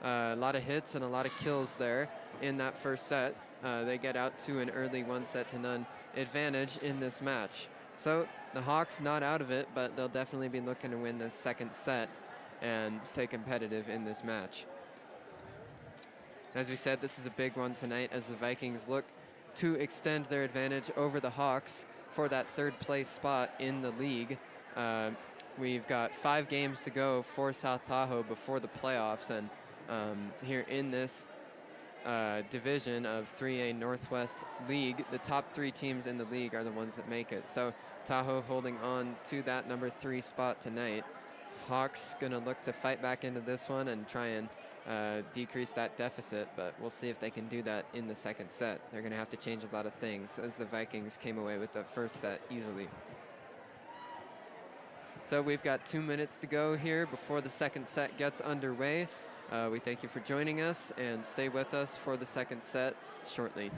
a lot of hits and a lot of kills there in that first set. They get out to an early 1-0 advantage in this match. So the Hawks not out of it, but they'll definitely be looking to win this second set and stay competitive in this match. As we said, this is a big one tonight as the Vikings look to extend their advantage over the Hawks for that third place spot in the league. We've got 5 games to go for South Tahoe before the playoffs, and here in this division of 3A Northwest League, the top 3 teams in the league are the ones that make it. So Tahoe holding on to that number 3 spot tonight. Hawks gonna look to fight back into this one and try and decrease that deficit, but we'll see if they can do that in the second set. They're gonna have to change a lot of things as the Vikings came away with the first set easily. So we've got 2 minutes to go here before the second set gets underway. We thank you for joining us, and stay with us for the second set shortly.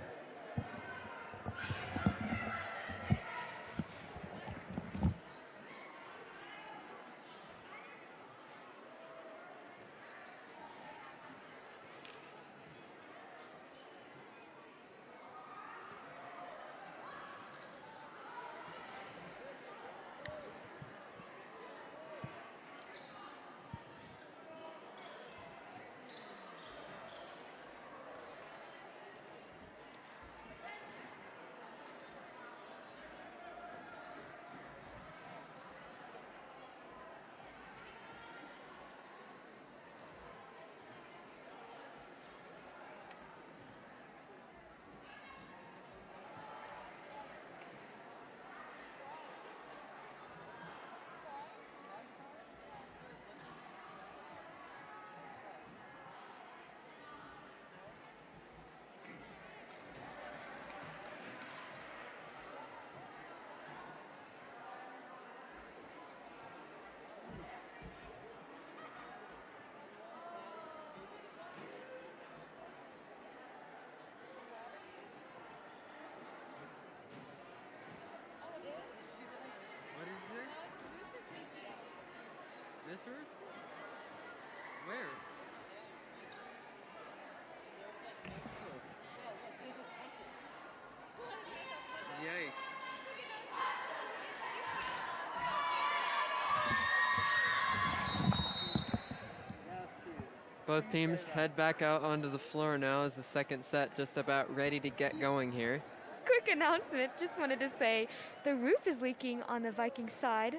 Both teams head back out onto the floor now as the second set just about ready to get going here. Quick announcement. Just wanted to say the roof is leaking on the Viking side.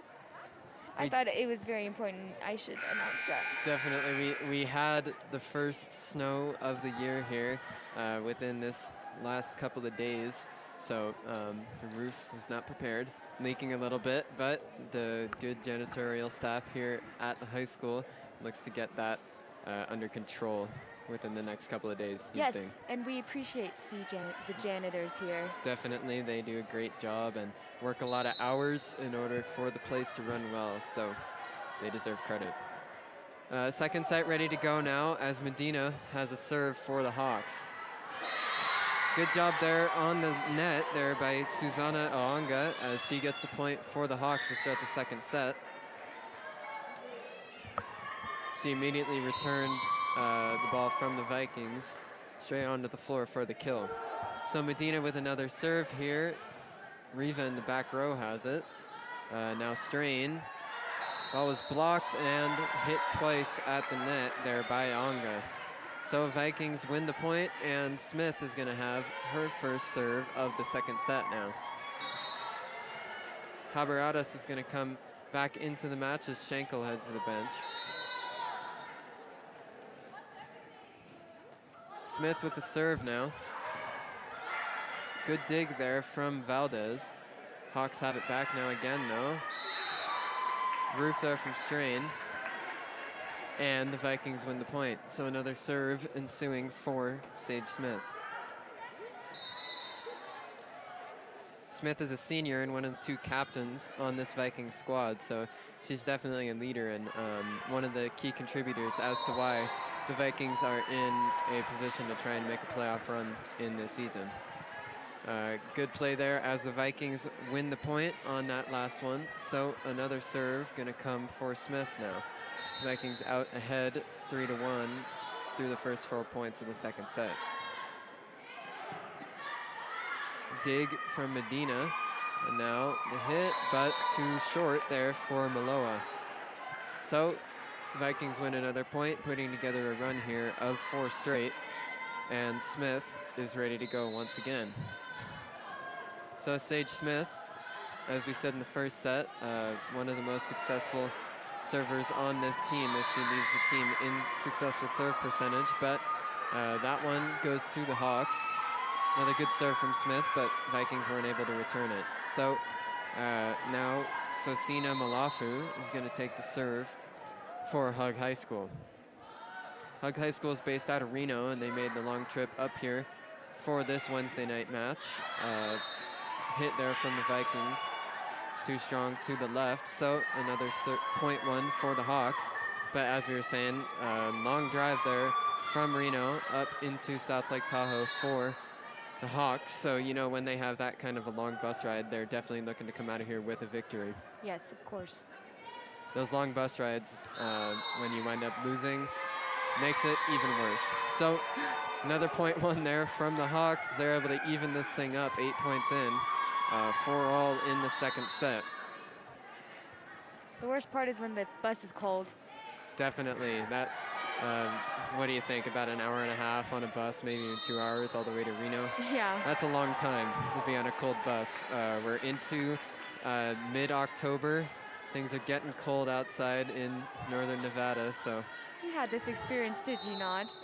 I thought it was very important. I should announce that. Definitely. We had the first snow of the year here within this last couple of days. So the roof was not prepared, leaking a little bit, but the good janitorial staff here at the high school looks to get that under control within the next couple of days. Yes, think. and we appreciate the janitors here. Definitely, they do a great job and work a lot of hours in order for the place to run well, so they deserve credit. Second set ready to go now as Medina has a serve for the Hawks. Good job there on the net there by Susanna Oanga as she gets the point for the Hawks to start the second set. She immediately returned the ball from the Vikings straight onto the floor for the kill. So Medina with another serve here. Riva in the back row has it. Now Strain. Ball was blocked and hit twice at the net there by Onga. So Vikings win the point, and Smith is going to have her first serve of the second set now. Haberadas is going to come back into the match as Schenkel heads to the bench. Smith with the serve now. Good dig there from Valdez. Hawks have it back now again, though. Roof there from Strain. And the Vikings win the point. So another serve ensuing for Sage Smith. Smith is a senior and one of the two captains on this Viking squad, so she's definitely a leader and one of the key contributors as to why the Vikings are in a position to try and make a playoff run in this season. Good play there as the Vikings win the point on that last one. So another serve going to come for Smith now. Vikings out ahead 3-1 through the first 4 points of the second set. Dig from Medina, and now the hit, but too short there for Maloa. So Vikings win another point, putting together a run here of 4 straight, and Smith is ready to go once again. So Sage Smith, as we said in the first set, one of the most successful servers on this team as she leads the team in successful serve percentage, but that one goes to the Hawks. Another good serve from Smith, but Vikings weren't able to return it. So now Sosina Malafu is going to take the serve for Hug High School. Hug High School is based out of Reno, and they made the long trip up here for this Wednesday night match. Hit there from the Vikings. Too strong to the left, so another point one for the Hawks. But as we were saying, long drive there from Reno up into South Lake Tahoe for the Hawks. So, you know, when they have that kind of a long bus ride, they're definitely looking to come out of here with a victory. Yes, of course. Those long bus rides, when you wind up losing, makes it even worse. So another point one there from the Hawks. They're able to even this thing up 8 points in. 4-all in the second set. The worst part is when the bus is cold. Definitely. That. What do you think? About an hour and a half on a bus, maybe even 2 hours all the way to Reno? Yeah. That's a long time to be on a cold bus. We're into mid-October. Things are getting cold outside in northern Nevada, so. You had this experience, did you not?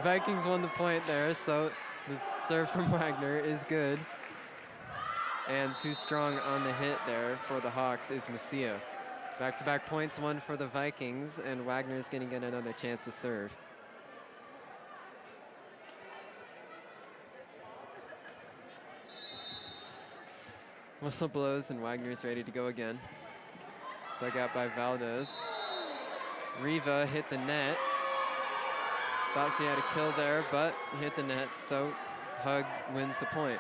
Vikings won the point there, so the serve from Wagner is good. And too strong on the hit there for the Hawks is Messia. Back-to-back points, one for the Vikings, and Wagner's going to get another chance to serve. Whistle blows, and Wagner's ready to go again. Dug out by Valdez. Riva hit the net. Thought she had a kill there, but hit the net, so Hug wins the point.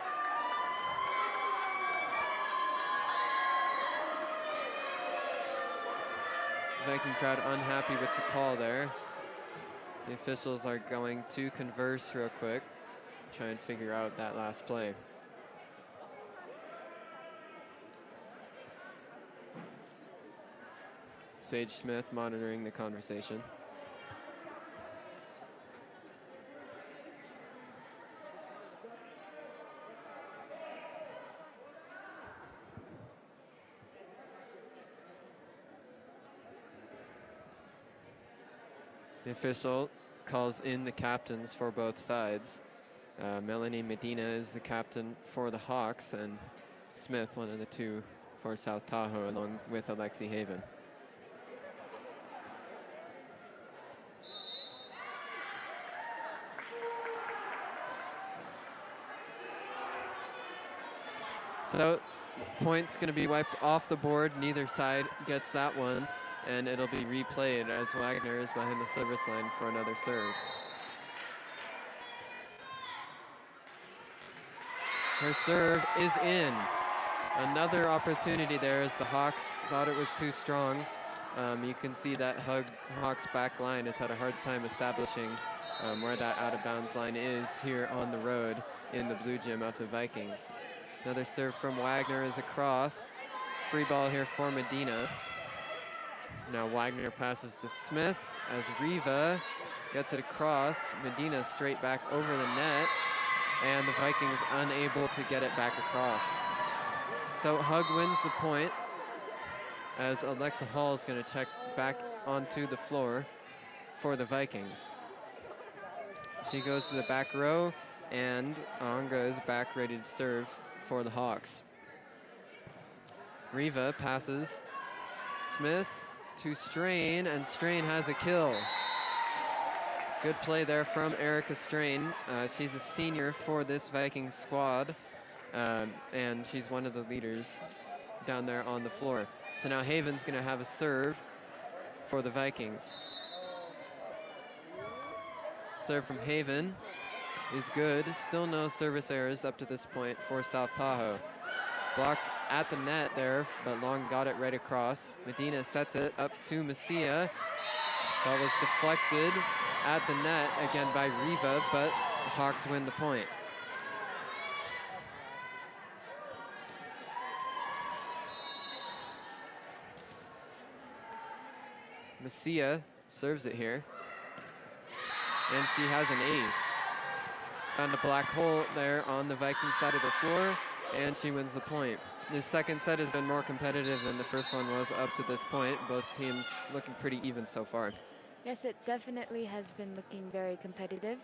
Viking crowd unhappy with the call there. The officials are going to converse real quick, try and figure out that last play. Sage Smith monitoring the conversation. The official calls in the captains for both sides. Melanie Medina is the captain for the Hawks, and Smith, one of the two for South Tahoe, along with Alexi Haven. So point's going to be wiped off the board. Neither side gets that one, and it'll be replayed as Wagner is behind the service line for another serve. Her serve is in. Another opportunity there as the Hawks thought it was too strong. You can see that Hawks back line has had a hard time establishing where that out of bounds line is here on the road in the blue gym of the Vikings. Another serve from Wagner is across. Free ball here for Medina. Now Wagner passes to Smith as Riva gets it across. Medina straight back over the net, and the Vikings unable to get it back across. So Hug wins the point as Alexa Hall is going to check back onto the floor for the Vikings. She goes to the back row, and Onga is back ready to serve for the Hawks. Riva passes Smith to Strain, and Strain has a kill. Good play there from Erica Strain. She's a senior for this Vikings squad, and she's one of the leaders down there on the floor. So now Haven's going to have a serve for the Vikings. Serve from Haven is good. Still no service errors up to this point for South Tahoe. Blocked at the net there, but Long got it right across. Medina sets it up to Messia. That was deflected at the net again by Riva, but the Hawks win the point. Messia serves it here, and she has an ace. Found a black hole there on the Viking side of the floor, and she wins the point. The second set has been more competitive than the first one was up to this point. Both teams looking pretty even so far. Yes, it definitely has been looking very competitive.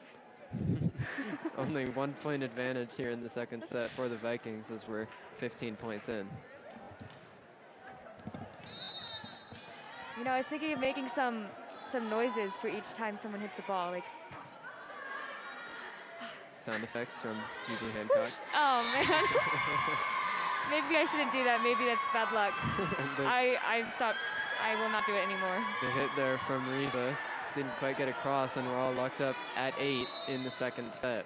Only 1 point advantage here in the second set for the Vikings as we're 15 points in. You know, I was thinking of making some noises for each time someone hits the ball, like. Sound effects from Gigi Hancock. Oh man. Maybe I shouldn't do that. Maybe that's bad luck. I've stopped. I will not do it anymore. The hit there from Riva didn't quite get across, and we're all locked up at 8 in the second set.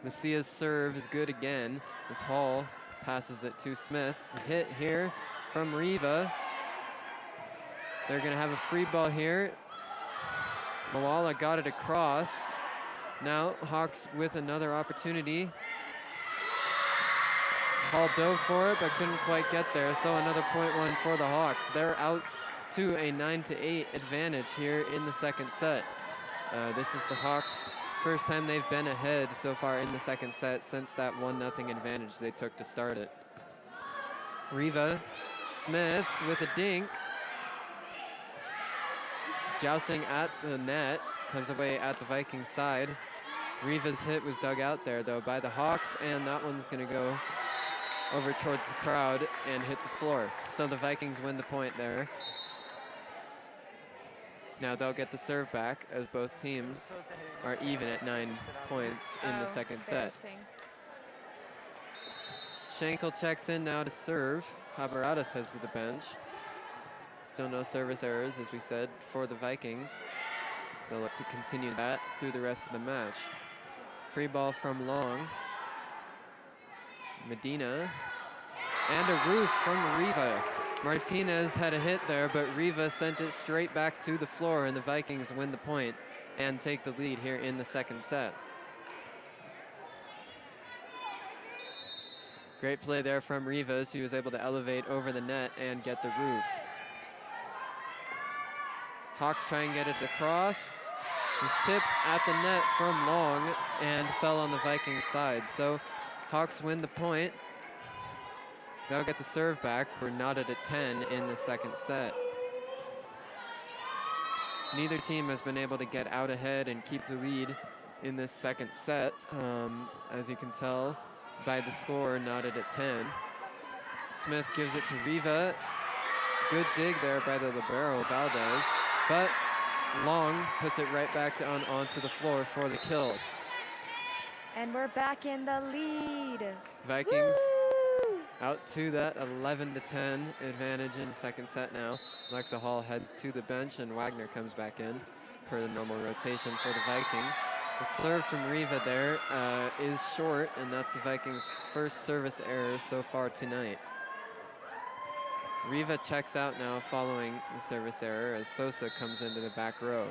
Messia's serve is good again as Hall passes it to Smith. The hit here from Riva. They're going to have a free ball here. Moala got it across. Now Hawks with another opportunity. Hall dove for it, but couldn't quite get there. So another point one for the Hawks. They're out to a 9-8 advantage here in the second set. This is the Hawks' first time they've been ahead so far in the second set since that 1-0 advantage they took to start it. Riva Smith with a dink. Jousting at the net, comes away at the Vikings side. Riva's hit was dug out there though by the Hawks, and that one's gonna go over towards the crowd and hit the floor. So the Vikings win the point there. Now they'll get the serve back as both teams are even at 9 points in the second set. Schenkel checks in now to serve. Haberadas heads to the bench. Still no service errors, as we said, for the Vikings. They'll look to continue that through the rest of the match. Free ball from Long. Medina. And a roof from Riva. Martinez had a hit there, but Riva sent it straight back to the floor, and the Vikings win the point and take the lead here in the second set. Great play there from Riva. She was able to elevate over the net and get the roof. Hawks try and get it across. It was tipped at the net from Long and fell on the Vikings side. So Hawks win the point. They'll get the serve back. We're knotted at 10 in the second set. Neither team has been able to get out ahead and keep the lead in this second set, as you can tell by the score knotted at 10. Smith gives it to Riva. Good dig there by the libero, Valdez, but Long puts it right back down onto the floor for the kill. And we're back in the lead. Vikings Woo! out to that 11-10 advantage in the second set now. Alexa Hall heads to the bench and Wagner comes back in per the normal rotation for the Vikings. The serve from Riva there is short, and that's the Vikings' first service error so far tonight. Riva checks out now following the service error as Sosa comes into the back row.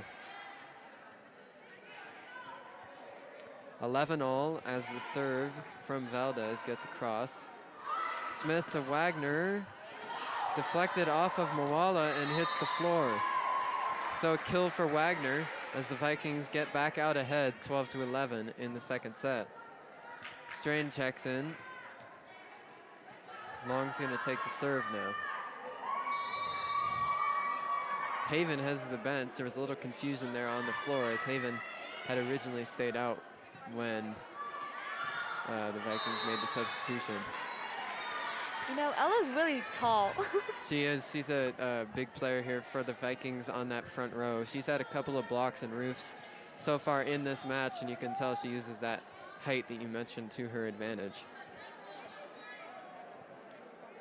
11-all as the serve from Valdez gets across. Smith to Wagner, deflected off of Moala and hits the floor. So a kill for Wagner as the Vikings get back out ahead 12-11 in the second set. Strain checks in. Long's gonna take the serve now. Haven heads to the bench. There was a little confusion there on the floor as Haven had originally stayed out when the Vikings made the substitution. You know, Ella's really tall. She is. She's a big player here for the Vikings on that front row. She's had a couple of blocks and roofs so far in this match, and you can tell she uses that height that you mentioned to her advantage.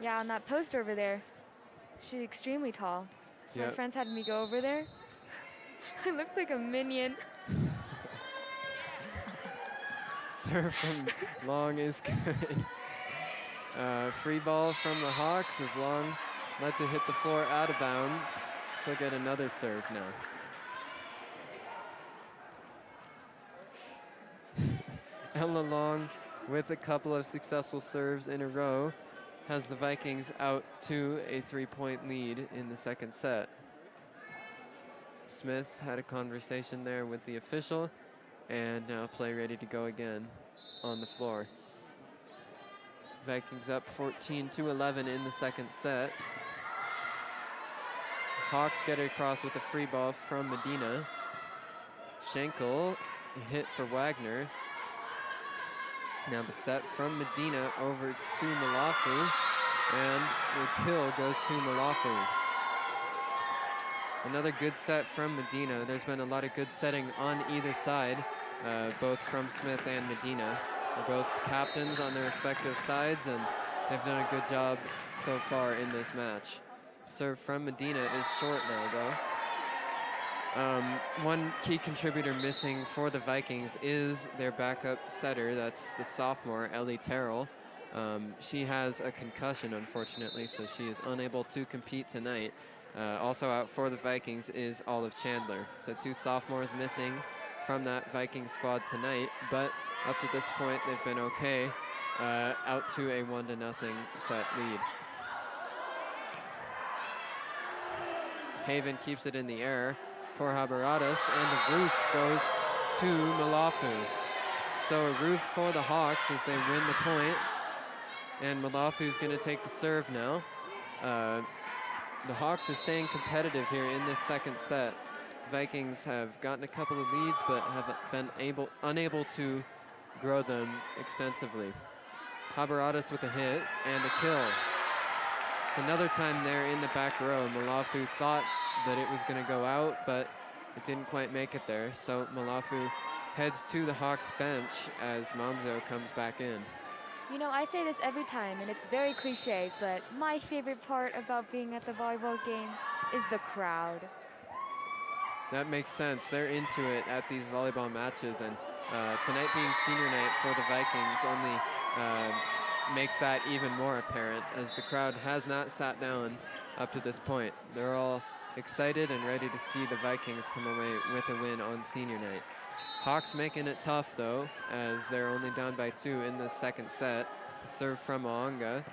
Yeah, on that post over there, she's extremely tall. So my Yep. friends had me go over there. I looked like a minion. Serve from Long is good. Free ball from the Hawks as Long lets it hit the floor out of bounds. She'll get another serve now. Ella Long with a couple of successful serves in a row has the Vikings out to a 3-point lead in the second set. Smith had a conversation there with the official, and now play ready to go again on the floor. Vikings up 14-11 in the second set. Hawks get it across with a free ball from Medina. Schenkel hit for Wagner. Now the set from Medina over to Malafu, and the kill goes to Malafu. Another good set from Medina. There's been a lot of good setting on either side, both from Smith and Medina. They're both captains on their respective sides, and they've done a good job so far in this match. Serve from Medina is short now, though. One key contributor missing for the Vikings is their backup setter. That's the sophomore, Ellie Terrell. She has a concussion, unfortunately, so she is unable to compete tonight. Also out for the Vikings is Olive Chandler. So 2 sophomores missing from that Viking squad tonight, but up to this point, they've been okay, out to a 1-0 set lead. Haven keeps it in the air for Haberadas, and the roof goes to Malafu. So a roof for the Hawks as they win the point, and Malafu's gonna take the serve now. The Hawks are staying competitive here in this second set. Vikings have gotten a couple of leads, but have been unable to grow them extensively. Haberadas with a hit and a kill. It's another time there in the back row. Malafu thought that it was going to go out, but it didn't quite make it there. So Malafu heads to the Hawks bench as Monzo comes back in. You know, I say this every time, and it's very cliche, but my favorite part about being at the volleyball game is the crowd. That makes sense. They're into it at these volleyball matches, and tonight being senior night for the Vikings only makes that even more apparent as the crowd has not sat down up to this point. They're all excited and ready to see the Vikings come away with a win on senior night. Hawks making it tough, though, as they're only down by 2 in the second set. Serve from Moanga,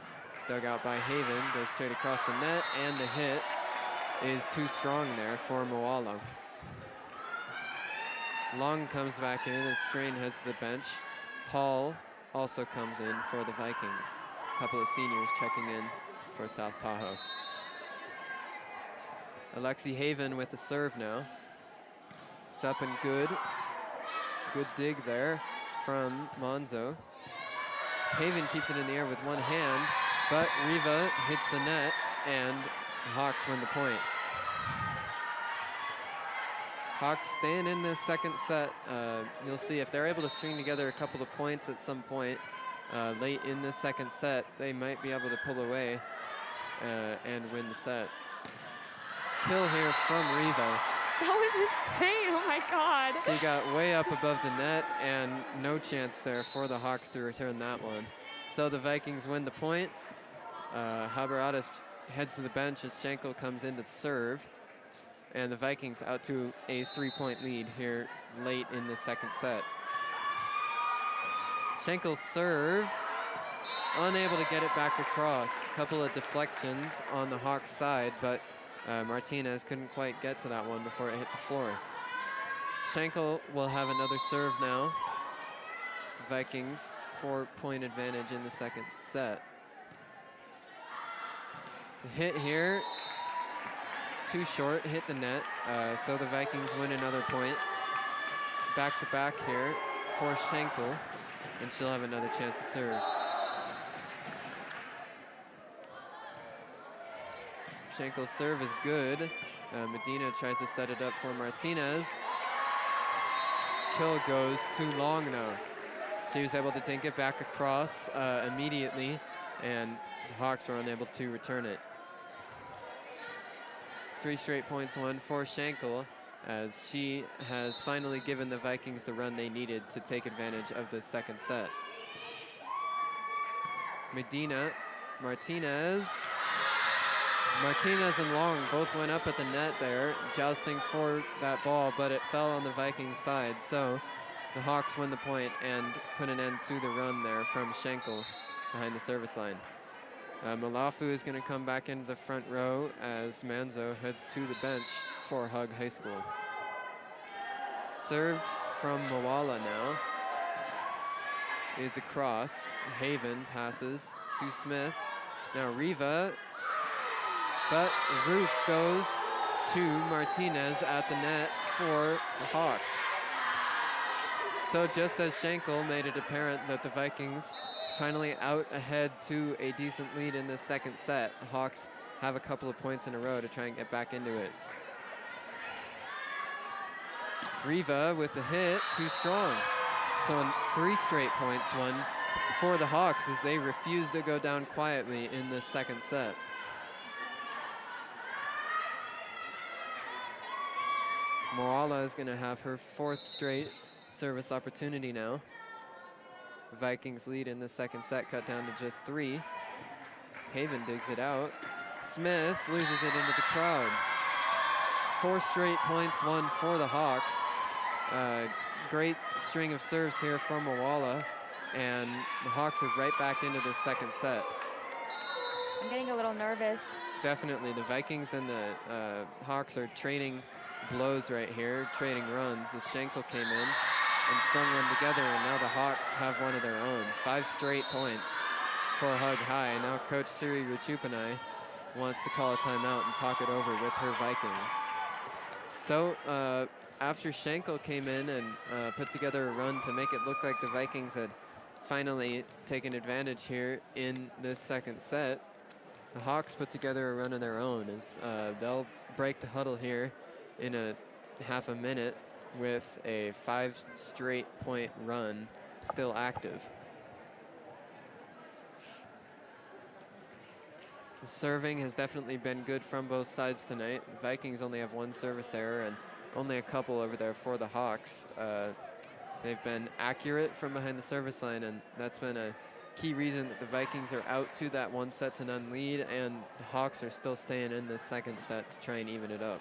dug out by Haven, goes straight across the net, and the hit is too strong there for Moala. Long comes back in as Strain heads to the bench. Hall also comes in for the Vikings. A couple of seniors checking in for South Tahoe. Alexi Haven with the serve now. It's up and good. Good dig there from Monzo. Haven keeps it in the air with one hand, but Riva hits the net, and the Hawks win the point. Hawks staying in this second set. You'll see if they're able to string together a couple of points at some point late in the second set, they might be able to pull away and win the set. Kill here from Riva. That was insane. Oh my God. She got way up above the net, and no chance there for the Hawks to return that one. So the Vikings win the point. Haberadas heads to the bench as Schenkel comes in to serve. And the Vikings out to a 3-point lead here late in the second set. Schenkel's serve, unable to get it back across. A couple of deflections on the Hawks side, but Martinez couldn't quite get to that one before it hit the floor. Schenkel will have another serve now. Vikings 4-point advantage in the second set. The hit here, too short, hit the net, so the Vikings win another point. Back to back here for Schenkel, and she'll have another chance to serve. Schenkel's serve is good. Medina tries to set it up for Martinez. Kill goes too long though. She was able to dink it back across immediately, and the Hawks were unable to return it. 3 straight points won for Schenkel, as she has finally given the Vikings the run they needed to take advantage of the second set. Medina, Martinez and Long both went up at the net there, jousting for that ball, but it fell on the Vikings side. So the Hawks win the point and put an end to the run there from Schenkel behind the service line. Malafu is going to come back into the front row as Manzo heads to the bench for Hug High School. Serve from Moala now is across. Haven passes to Smith. Now Riva, but the roof goes to Martinez at the net for the Hawks. So just as Schenkel made it apparent that the Vikings finally out ahead to a decent lead in the second set, the Hawks have a couple of points in a row to try and get back into it. Riva with the hit, too strong. So 3 straight points won for the Hawks as they refuse to go down quietly in the second set. Moala is going to have her 4th straight service opportunity now. Vikings lead in the second set, cut down to just 3. Haven digs it out. Smith loses it into the crowd. 4 straight points won for the Hawks. Great string of serves here from Moala, and the Hawks are right back into the second set. I'm getting a little nervous. Definitely, the Vikings and the Hawks are trading blows right here, trading runs as Schenkel came in and strung one together, and now the Hawks have one of their own. 5 straight points for Hug High. Now Coach Siri Ruchupanai wants to call a timeout and talk it over with her Vikings. So after Schenkel came in and put together a run to make it look like the Vikings had finally taken advantage here in this second set, the Hawks put together a run of their own as they'll break the huddle here in a half a minute with a 5 straight point run still active. The serving has definitely been good from both sides tonight. The Vikings only have 1 service error and only a couple over there for the Hawks. They've been accurate from behind the service line, and that's been a key reason that the Vikings are out to that 1-0 lead, and the Hawks are still staying in this second set to try and even it up.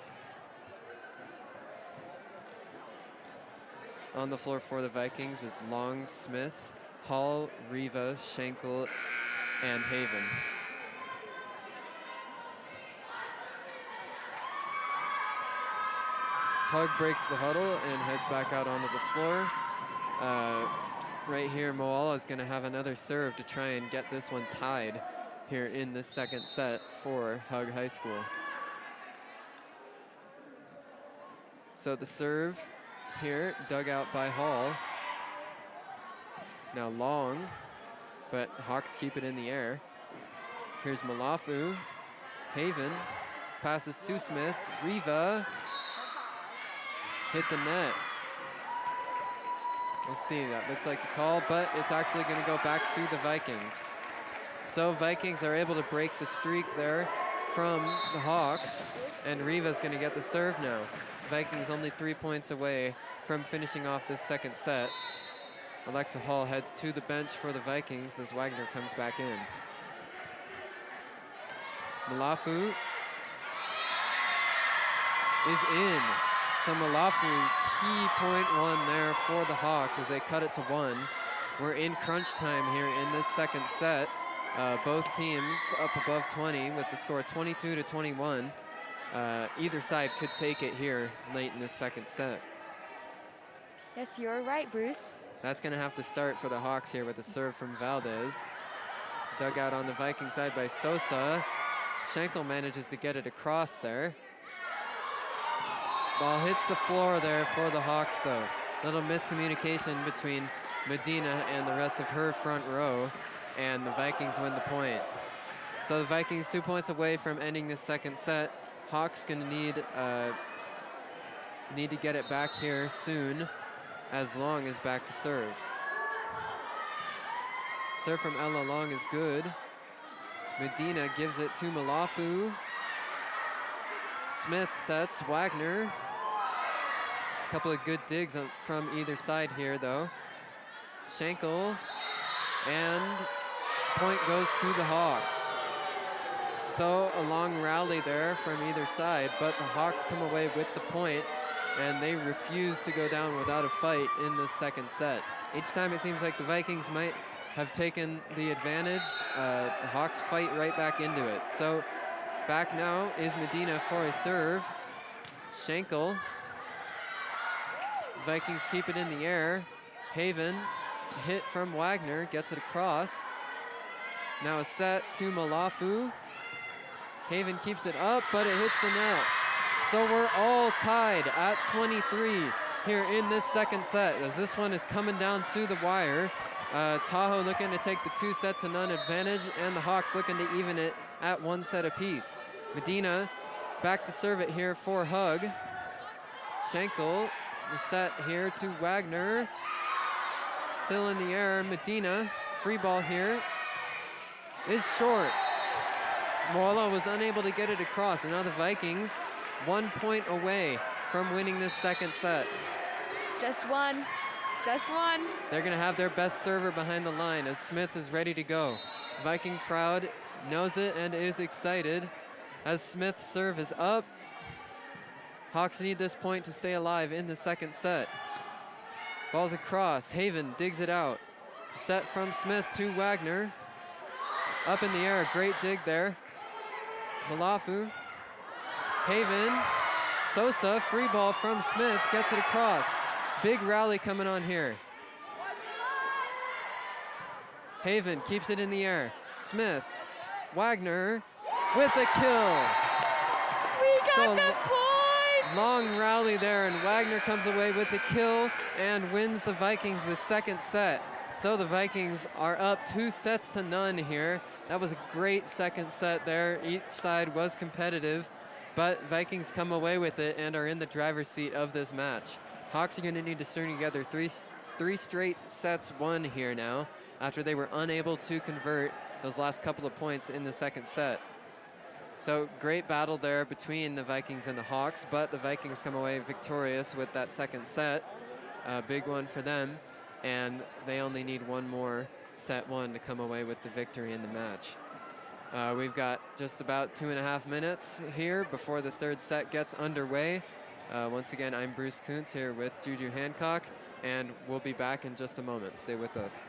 On the floor for the Vikings is Long, Smith, Hall, Riva, Schenkel, and Haven. Hug breaks the huddle and heads back out onto the floor. Right here, Moala is going to have another serve to try and get this one tied here in the second set for Hug High School. So the serve here, dug out by Hall. Now long, but Hawks keep it in the air. Here's Malafu. Haven passes to Smith. Riva hit the net. We'll see, that looked like the call, but it's actually gonna go back to the Vikings. So Vikings are able to break the streak there from the Hawks, and Riva's gonna get the serve now. Vikings only 3 points away from finishing off this second set. Alexa Hall heads to the bench for the Vikings as Wagner comes back in. Malafu is in. So Malafu, key point one there for the Hawks as they cut it to 1. We're in crunch time here in this second set. Both teams up above 20 with the score 22-21. Either side could take it here late in this second set. Yes, you're right, Bruce. That's gonna have to start for the Hawks here with a serve from Valdez. Dug out on the Viking side by Sosa. Schenkel manages to get it across there. Ball hits the floor there for the Hawks though. Little miscommunication between Medina and the rest of her front row, and the Vikings win the point. So the Vikings 2 points away from ending this second set. Hawks gonna need to get it back here soon, as Long is back to serve. Serve from Ella Long is good. Medina gives it to Malafu. Smith sets Wagner. A couple of good digs from either side here though. Schenkel, and point goes to the Hawks. So a long rally there from either side, but the Hawks come away with the point, and they refuse to go down without a fight in this second set. Each time it seems like the Vikings might have taken the advantage, the Hawks fight right back into it. So back now is Medina for a serve. Schenkel. Vikings keep it in the air. Haven, hit from Wagner, gets it across. Now a set to Malafu. Haven keeps it up, but it hits the net. So we're all tied at 23 here in this second set, as this one is coming down to the wire. Tahoe looking to take the 2-0 advantage, and the Hawks looking to even it at 1 set apiece. Medina back to serve it here for Hug. Schenkel, the set here to Wagner. Still in the air, Medina, free ball here, is short. Moala was unable to get it across, and now the Vikings 1 point away from winning this second set. Just one. Just one. They're gonna have their best server behind the line as Smith is ready to go. Viking crowd knows it and is excited as Smith's serve is up. Hawks need this point to stay alive in the second set. Ball's across, Haven digs it out. Set from Smith to Wagner. Up in the air, great dig there. Malafu, Haven, Sosa, free ball from Smith, gets it across. Big rally coming on here. Haven keeps it in the air. Smith, Wagner with a kill. We got the point! Long rally there, and Wagner comes away with the kill and wins the Vikings the second set. So the Vikings are up 2-0 here. That was a great second set there. Each side was competitive, but Vikings come away with it and are in the driver's seat of this match. Hawks are going to need to string together three straight sets won here now, after they were unable to convert those last couple of points in the second set. So great battle there between the Vikings and the Hawks, but the Vikings come away victorious with that second set. A big one for them, and they only need one more set one to come away with the victory in the match. We've got just about 2.5 minutes here before the third set gets underway. Once again, I'm Bruce Kuntz here with Juju Hancock, and we'll be back in just a moment. Stay with us.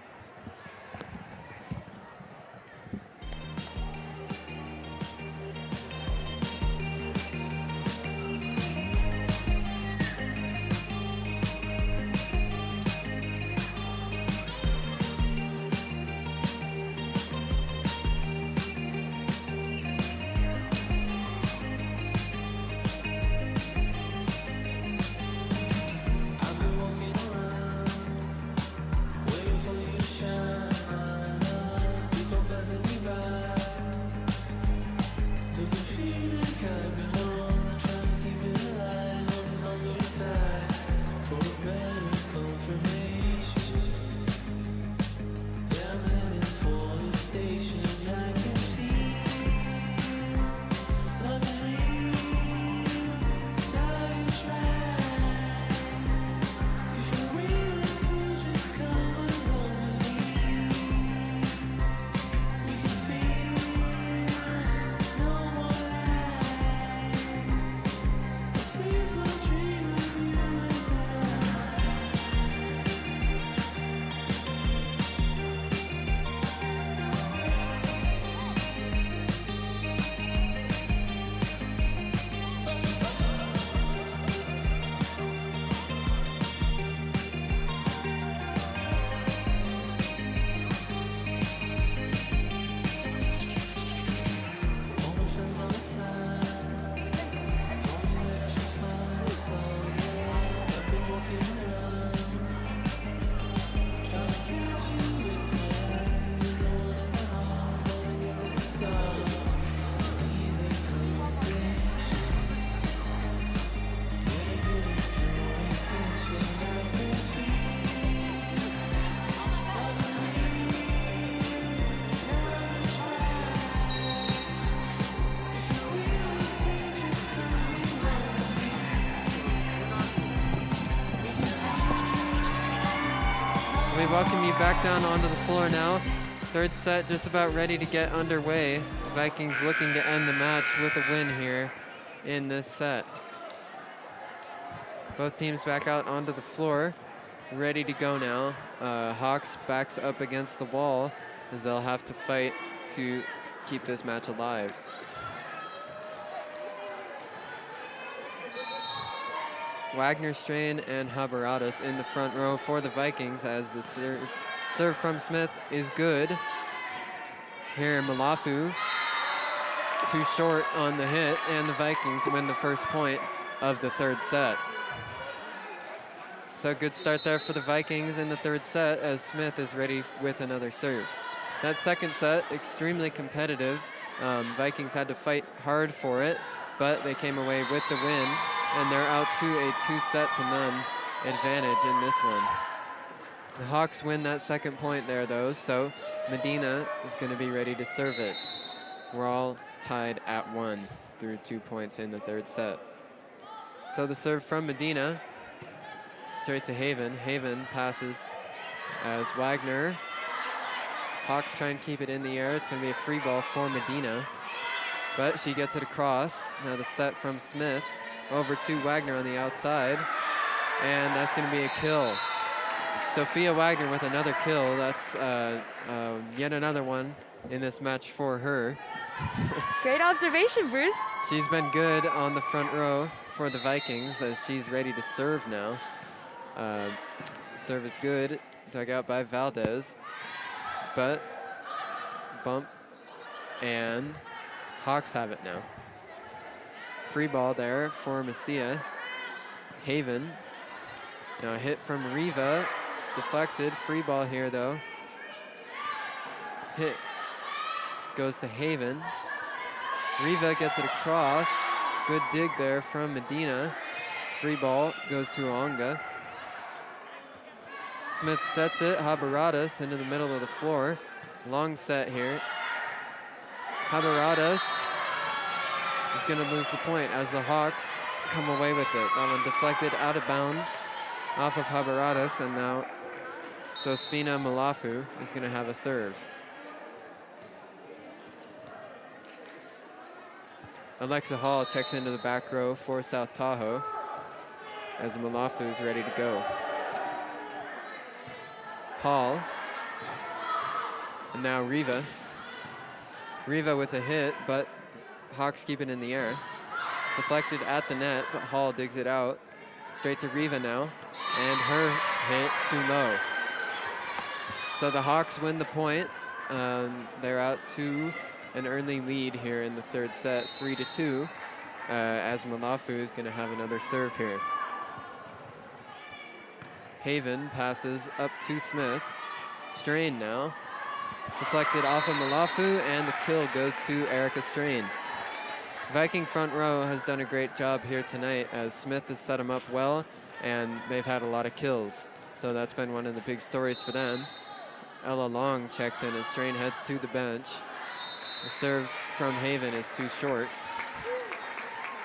I've we welcome you back down onto the floor now. Third set just about ready to get underway. Vikings looking to end the match with a win here in this set. Both teams back out onto the floor, ready to go now. Hawks backs up against the wall as they'll have to fight to keep this match alive. Wagner, Strain, and Haberadas in the front row for the Vikings as the serve from Smith is good. Here, Malafu, too short on the hit, and the Vikings win the first point of the third set. So good start there for the Vikings in the third set as Smith is ready with another serve. That second set, extremely competitive. Vikings had to fight hard for it, but they came away with the win, and they're out to a 2-0 advantage in this one. The Hawks win that second point there, though, so Medina is going to be ready to serve it. We're all tied at 1 through 2 points in the third set. So the serve from Medina, straight to Haven. Haven passes as Wagner. Hawks try and keep it in the air. It's going to be a free ball for Medina, but she gets it across. Now the set from Smith over to Wagner on the outside, and that's going to be a kill. Sophia Wagner with another kill. That's yet another one in this match for her. Great observation, Bruce. She's been good on the front row for the Vikings as she's ready to serve now. Serve is good, dug out by Valdez, but bump, and Hawks have it now. Free ball there for Messia. Haven. Now a hit from Riva, deflected. Free ball here though. Hit goes to Haven. Riva gets it across. Good dig there from Medina. Free ball goes to Onga. Smith sets it. Haberadas into the middle of the floor. Long set here. Haberadas is going to lose the point as the Hawks come away with it. That one deflected out of bounds off of Haberadas, and now Sosfina Malafu is going to have a serve. Alexa Hall checks into the back row for South Tahoe as Malafu is ready to go. Hall, and now Riva. Riva with a hit, but Hawks keep it in the air. Deflected at the net, but Hall digs it out. Straight to Riva now, and her hit too low. So the Hawks win the point. They're out to an early lead here in the third set, 3-2, as Malafu is going to have another serve here. Haven passes up to Smith. Strain now. Deflected off of Malafu, and the kill goes to Erica Strain. Viking front row has done a great job here tonight as Smith has set them up well, and they've had a lot of kills. So that's been one of the big stories for them. Ella Long checks in as Strain heads to the bench. The serve from Haven is too short,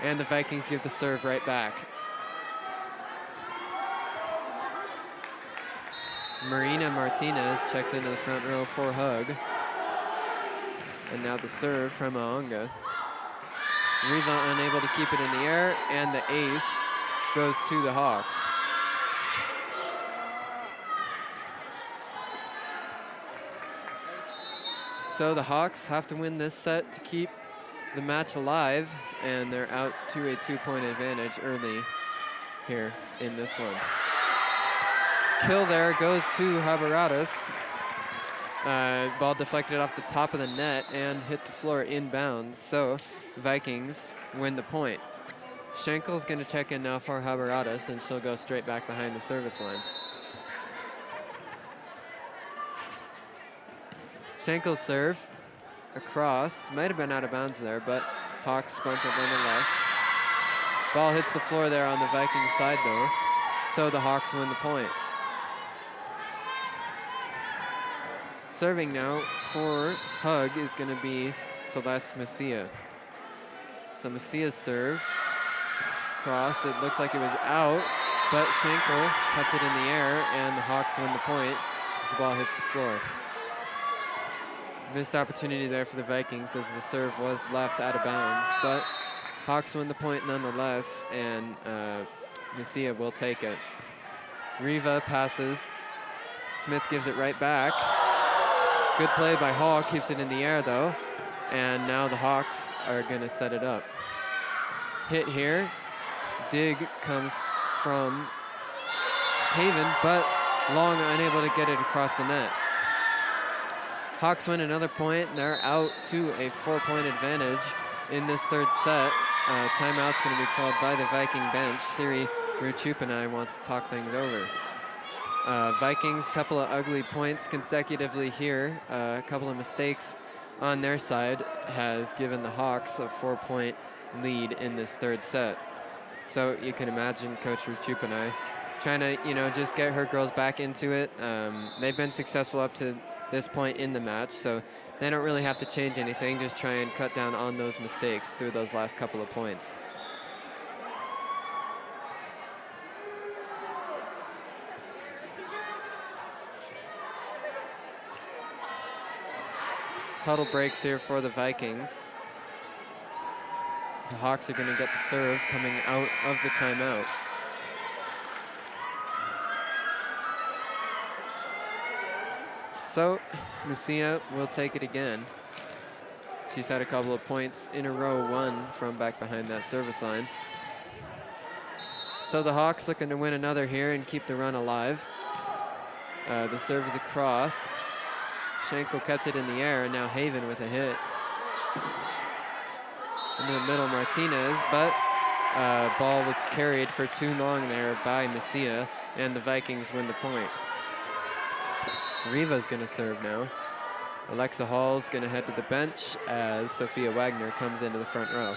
and the Vikings give the serve right back. Marina Martinez checks into the front row for Hug. And now the serve from Aonga. Riva unable to keep it in the air, and the ace goes to the Hawks. So the Hawks have to win this set to keep the match alive, and they're out to a 2-point advantage early here in this one. Kill there goes to Haberadas. Ball deflected off the top of the net and hit the floor inbounds. So Vikings win the point. Schenkel's going to check in now for Haberadas, and she'll go straight back behind the service line. Schenkel's serve across. Might have been out of bounds there, but Hawks spunk it nonetheless. Ball hits the floor there on the Viking side, though. So the Hawks win the point. Serving now for Hug is going to be Celeste Messia. So Messia's serve. Cross, it looked like it was out, but Schenkel kept it in the air, and the Hawks win the point as the ball hits the floor. Missed opportunity there for the Vikings as the serve was left out of bounds, but Hawks win the point nonetheless, and Messia will take it. Riva passes. Smith gives it right back. Good play by Hall, keeps it in the air though, and now the Hawks are gonna set it up. Hit here. Dig comes from Haven, but Long unable to get it across the net. Hawks win another point, and they're out to a 4-point advantage in this third set. Timeout's going to be called by the Viking bench. Siri Ruchupanai wants to talk things over. Vikings, couple of ugly points consecutively here. A couple of mistakes on their side has given the Hawks a 4-point lead in this third set. So you can imagine Coach Ruchupanai trying to, just get her girls back into it. They've been successful up to this point in the match, so they don't really have to change anything, just try and cut down on those mistakes through those last couple of points. Huddle breaks here for the Vikings. The Hawks are going to get the serve coming out of the timeout. So, Messia will take it again. She's had a couple of points in a row, one from back behind that service line. So the Hawks looking to win another here and keep the run alive. The serve is across. Schenkel kept it in the air, and now Haven with a hit. In the middle, Martinez, but ball was carried for too long there by Messia, and the Vikings win the point. Riva's going to serve now. Alexa Hall's going to head to the bench as Sophia Wagner comes into the front row.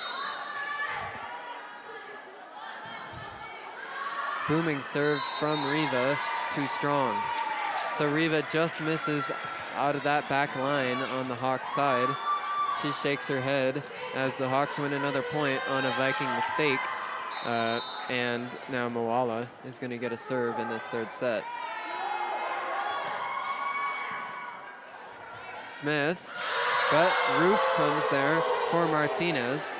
Booming serve from Riva, too strong. So Riva just misses out of that back line on the Hawks side. She shakes her head as the Hawks win another point on a Viking mistake. And now Moala is going to get a serve in this third set. Smith, but Roof comes there for Martinez.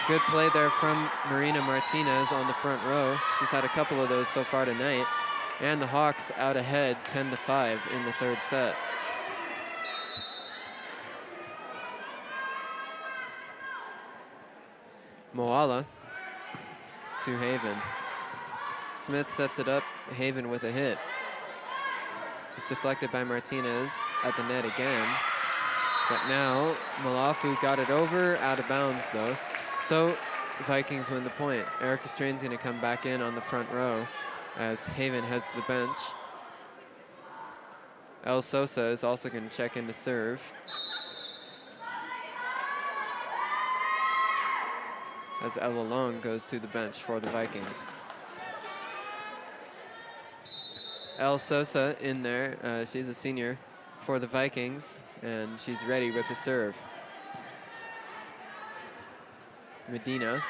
Good play there from Marina Martinez on the front row. She's had a couple of those so far tonight. And the Hawks out ahead 10-5 in the third set. Moala to Haven. Smith sets it up, Haven with a hit. It's deflected by Martinez at the net again. But now Malafu got it over, out of bounds though. So the Vikings win the point. Erica Strain's gonna come back in on the front row as Haven heads to the bench. El Sosa is also gonna check in to serve. As Ella Long goes to the bench for the Vikings. El Sosa in there, she's a senior for the Vikings, and she's ready with the serve. Medina,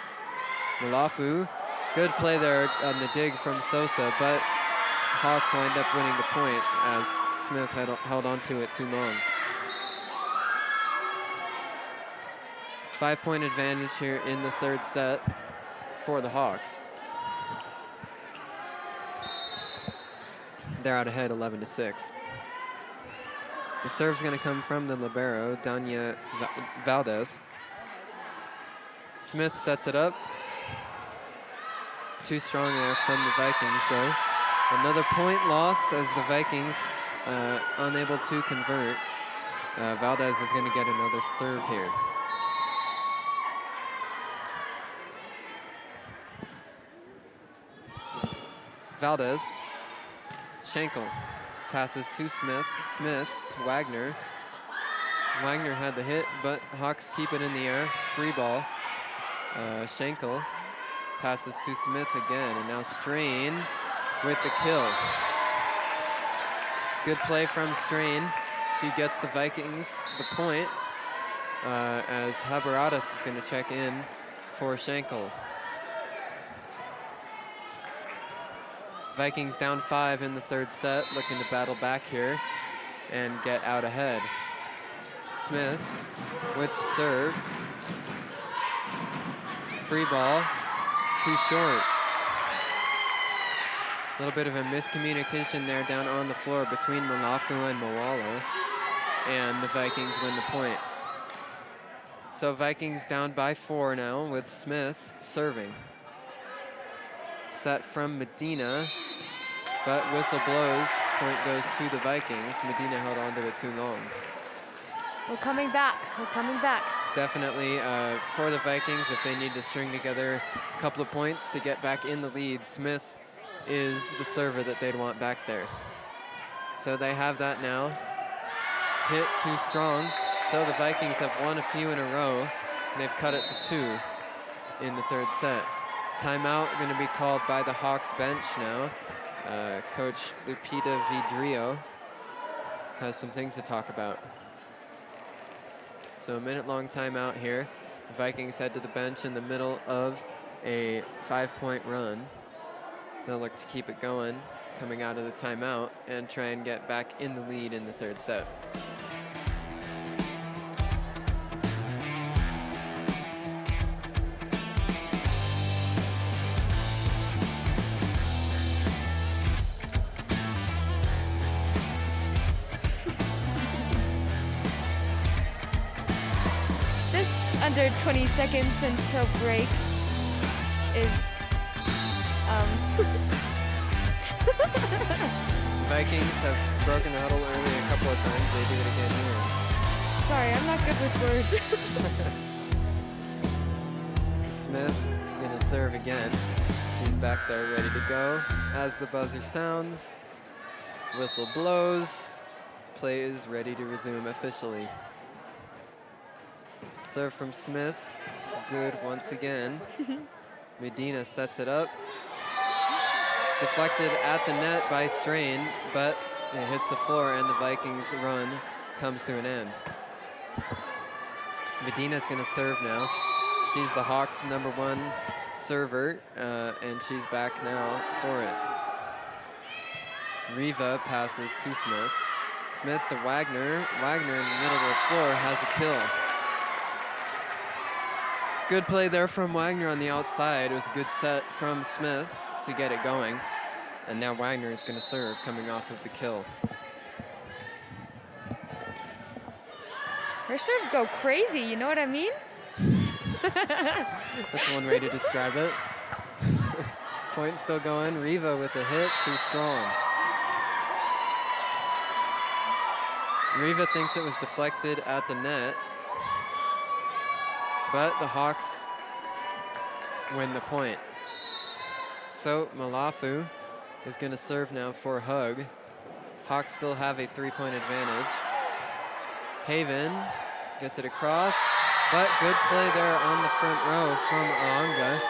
Malafu, good play there on the dig from Sosa, but Hawks wind up winning the point as Smith held on to it too long. 5-point advantage here in the third set for the Hawks. They're out ahead 11-6. The serve's going to come from the libero, Danya Valdez. Smith sets it up. Too strong there from the Vikings, though. Another point lost as the Vikings unable to convert. Valdez is going to get another serve here. Valdez. Schenkel passes to Smith. Smith, Wagner. Wagner had the hit, but Hawks keep it in the air. Free ball. Schenkel passes to Smith again, and now Strain with the kill. Good play from Strain. She gets the Vikings the point as Haberadas is going to check in for Schenkel. Vikings down 5 in the third set, looking to battle back here and get out ahead. Smith with the serve. Free ball, too short. A little bit of a miscommunication there down on the floor between Malafu and Moala, and the Vikings win the point. So Vikings down by 4 now with Smith serving. Set from Medina, but whistle blows. Point goes to the Vikings. Medina held on to it too long. We're coming back. We're coming back. Definitely for the Vikings, if they need to string together a couple of points to get back in the lead, Smith is the server that they'd want back there. So they have that now. Hit too strong. So the Vikings have won a few in a row. They've cut it to 2 in the third set. Timeout going to be called by the Hawks bench now. Coach Lupita Vidrio has some things to talk about. So a minute-long timeout here. The Vikings head to the bench in the middle of a 5-point run. They'll look to keep it going coming out of the timeout and try and get back in the lead in the third set. Under 20 seconds until break is Vikings have broken the huddle early a couple of times. They do it again here. Sorry, I'm not good with words. Smith gonna serve again. She's back there ready to go. As the buzzer sounds, whistle blows, play is ready to resume officially. Serve from Smith, good once again. Medina sets it up. Deflected at the net by Strain, but it hits the floor and the Vikings run comes to an end. Medina's gonna serve now. She's the Hawks' #1 server, and she's back now for it. Riva passes to Smith. Smith to Wagner. Wagner in the middle of the floor has a kill. Good play there from Wagner on the outside. It was a good set from Smith to get it going. And now Wagner is going to serve coming off of the kill. Her serves go crazy, you know what I mean? That's one way to describe it. Point still going. Riva with a hit, too strong. Riva thinks it was deflected at the net. But the Hawks win the point. So Malafu is going to serve now for Hug. Hawks still have a 3-point advantage. Haven gets it across, but good play there on the front row from Aanga.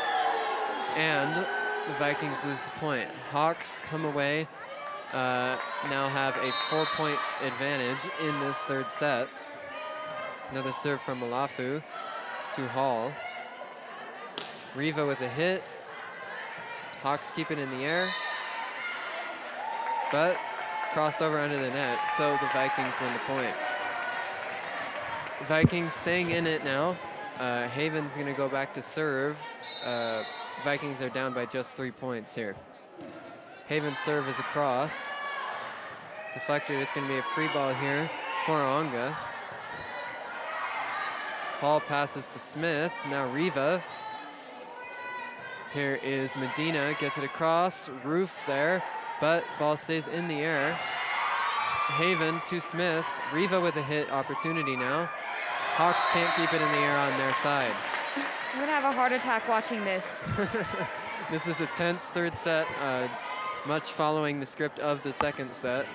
And the Vikings lose the point. Hawks come away, now have a 4-point advantage in this third set. Another serve from Malafu to Hall. Riva with a hit. Hawks keep it in the air, but crossed over under the net, so the Vikings win the point. Vikings staying in it now. Haven's gonna go back to serve. Vikings are down by just 3 points here. Haven's serve is across. Deflected, it's gonna be a free ball here for Aanga. Hall passes to Smith, now Riva. Here is Medina, gets it across, Roof there, but ball stays in the air. Haven to Smith, Riva with a hit opportunity now. Hawks can't keep it in the air on their side. I'm gonna have a heart attack watching this. This is a tense third set, much following the script of the second set.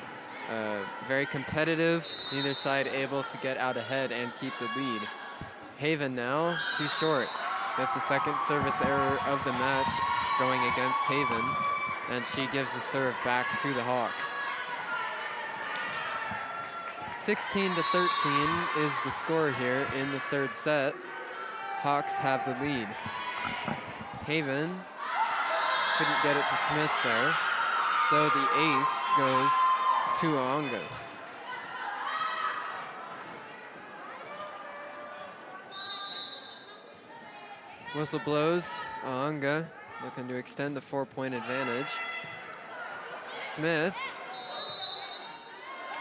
Very competitive, neither side able to get out ahead and keep the lead. Haven now, too short. That's the second service error of the match going against Haven, and she gives the serve back to the Hawks. 16-13 is the score here in the third set. Hawks have the lead. Haven couldn't get it to Smith there. So the ace goes to Aonga. Whistle blows. Aonga looking to extend the 4-point advantage. Smith,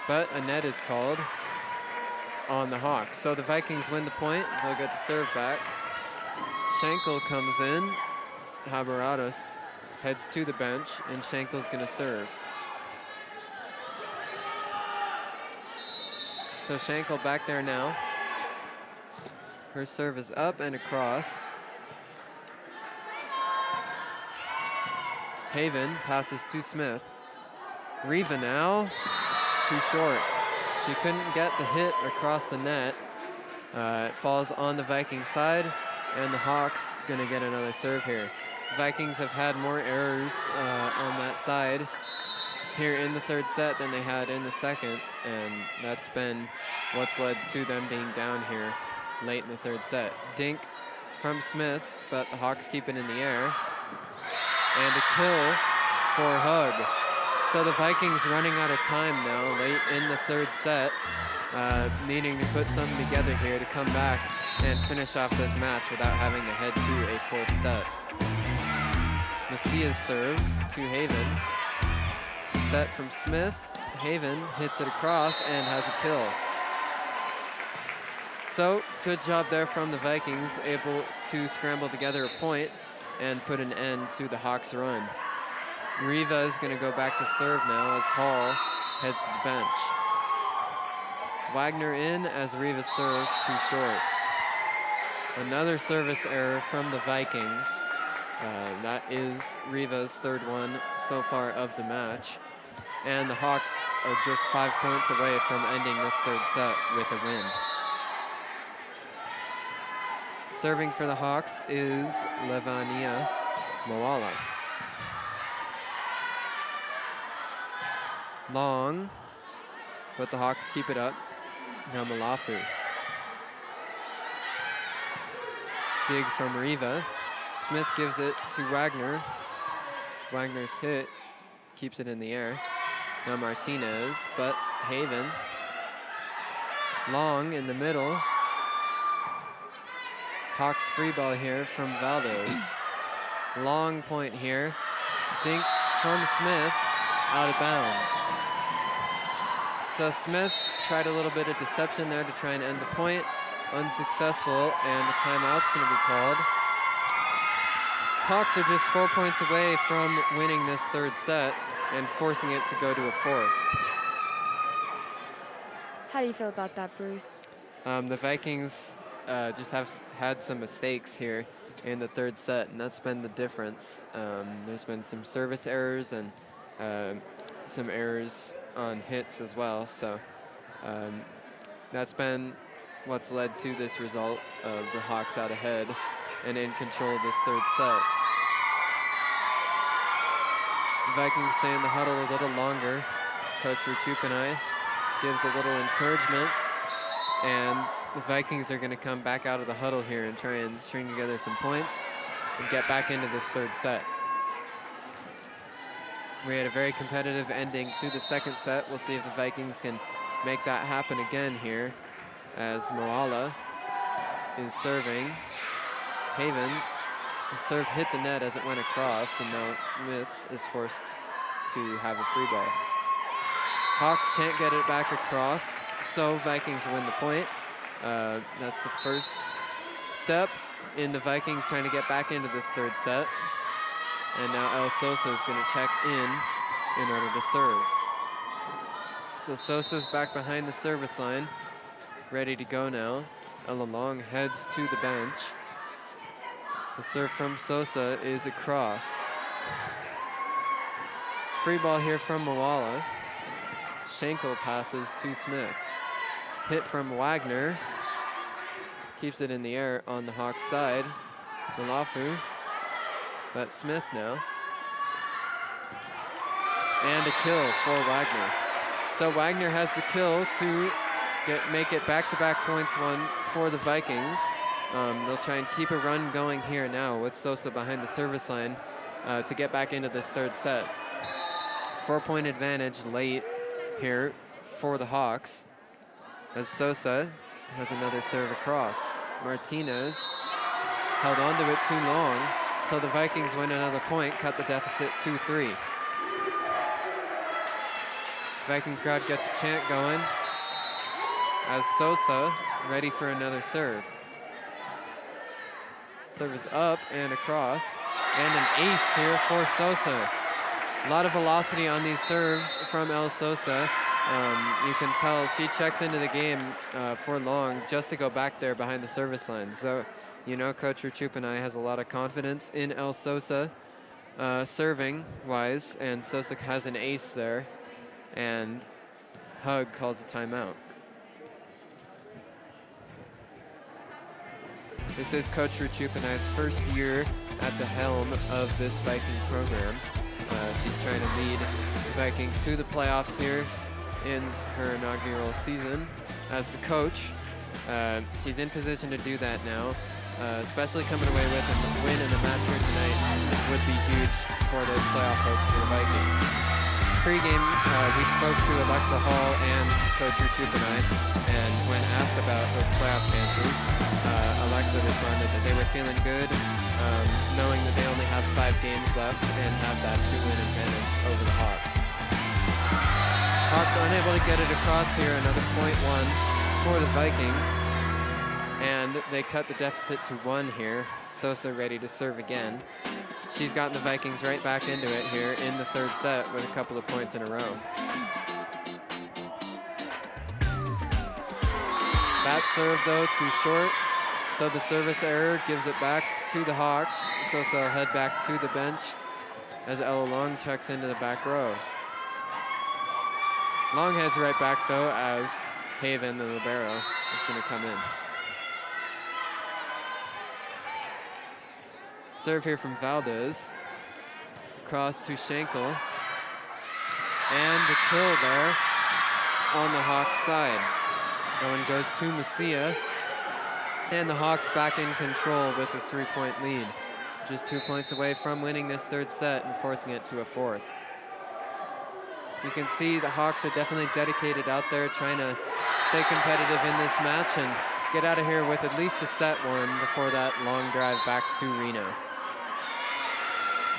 but a net is called on the Hawks. So the Vikings win the point. They'll get the serve back. Schenkel comes in. Haberados heads to the bench, and Schenkel's going to serve. So Schenkel back there now. Her serve is up and across. Haven passes to Smith. Riva now, too short. She couldn't get the hit across the net. It falls on the Viking side, and the Hawks gonna get another serve here. Vikings have had more errors on that side here in the third set than they had in the second, and that's been what's led to them being down here late in the third set. Dink from Smith, but the Hawks keep it in the air. And a kill for Hug. So the Vikings running out of time now, late in the third set, needing to put something together here to come back and finish off this match without having to head to a fourth set. Messia's serve to Haven. Set from Smith. Haven hits it across and has a kill. So good job there from the Vikings, able to scramble together a point and put an end to the Hawks' run. Riva is going to go back to serve now as Hall heads to the bench. Wagner in as Riva's serve too short. Another service error from the Vikings. That is Riva's third one so far of the match. And the Hawks are just 5 points away from ending this third set with a win. Serving for the Hawks is Levania Moala. Long, but the Hawks keep it up. Now Malafu. Dig from Riva. Smith gives it to Wagner. Wagner's hit, keeps it in the air. Now Martinez, but Haven. Long in the middle. Hawks free ball here from Valdez. Long point here. Dink from Smith, out of bounds. So Smith tried a little bit of deception there to try and end the point. Unsuccessful, and a timeout's going to be called. Hawks are just 4 points away from winning this third set and forcing it to go to a fourth. How do you feel about that, Bruce? The Vikings just have had some mistakes here in the third set, and that's been the difference. There's been some service errors and some errors on hits as well, so that's been what's led to this result of the Hawks out ahead and in control of this third set. The Vikings stay in the huddle a little longer. Coach Ruchupanai gives a little encouragement, and the Vikings are going to come back out of the huddle here and try and string together some points and get back into this third set. We had a very competitive ending to the second set. We'll see if the Vikings can make that happen again here as Moala is serving. Haven, the serve hit the net as it went across, and now Smith is forced to have a free ball. Hawks can't get it back across, so Vikings win the point. That's the first step in the Vikings trying to get back into this third set. And now El Sosa is going to check in order to serve. So Sosa's back behind the service line, ready to go now. Ella Long heads to the bench. The serve from Sosa is across. Free ball here from Moala. Schenkel passes to Smith. Hit from Wagner. Keeps it in the air on the Hawks side. Malafu. But Smith now. And a kill for Wagner. So Wagner has the kill to make it back-to-back points won for the Vikings. They'll try and keep a run going here now with Sosa behind the service line to get back into this third set. 4-point advantage late here for the Hawks, as Sosa has another serve across. Martinez held on to it too long, so the Vikings win another point, cut the deficit 2-3. Viking crowd gets a chant going as Sosa ready for another serve. Serve is up and across, and an ace here for Sosa. A lot of velocity on these serves from El Sosa. You can tell she checks into the game for long just to go back there behind the service line. So, you know, Coach Ruchupanai has a lot of confidence in El Sosa serving-wise, and Sosa has an ace there, and Hug calls a timeout. This is Coach Ruchupanai's first year at the helm of this Viking program. She's trying to lead the Vikings to the playoffs here in her inaugural season as the coach. She's in position to do that now, especially coming away with a win in the match here tonight would be huge for those playoff hopes for the Vikings. Pre-game, we spoke to Alexa Hall and Coach Ruchupanai, and when asked about those playoff chances, Alexa responded that they were feeling good, knowing that they only have 5 games left and have that 2-win advantage over the Hawks. Hawks unable to get it across here, another .1 for the Vikings, and they cut the deficit to 1 here. Sosa ready to serve again. She's gotten the Vikings right back into it here in the 3rd set with a couple of points in a row. That serve, though, too short. So the service error gives it back to the Hawks. Sosa will head back to the bench as Ella Long checks into the back row. Long heads right back, though, as Haven, the libero, is going to come in. Serve here from Valdez. Cross to Schenkel. And the kill there on the Hawks side. That one goes to Messia. And the Hawks back in control with a 3-point lead. Just 2 points away from winning this 3rd set and forcing it to a 4th. You can see the Hawks are definitely dedicated out there trying to stay competitive in this match and get out of here with at least a set won before that long drive back to Reno.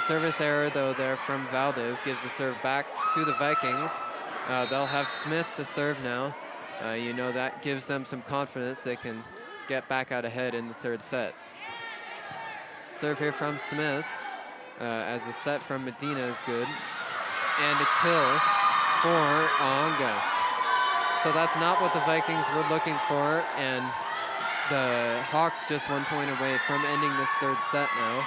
Service error, though, there from Valdez gives the serve back to the Vikings. They'll have Smith to serve now. You know, that gives them some confidence. They can get back out ahead in the 3rd set. Serve here from Smith as the set from Medina is good. And a kill for Anga. So that's not what the Vikings were looking for, and the Hawks just 1 point away from ending this 3rd set now.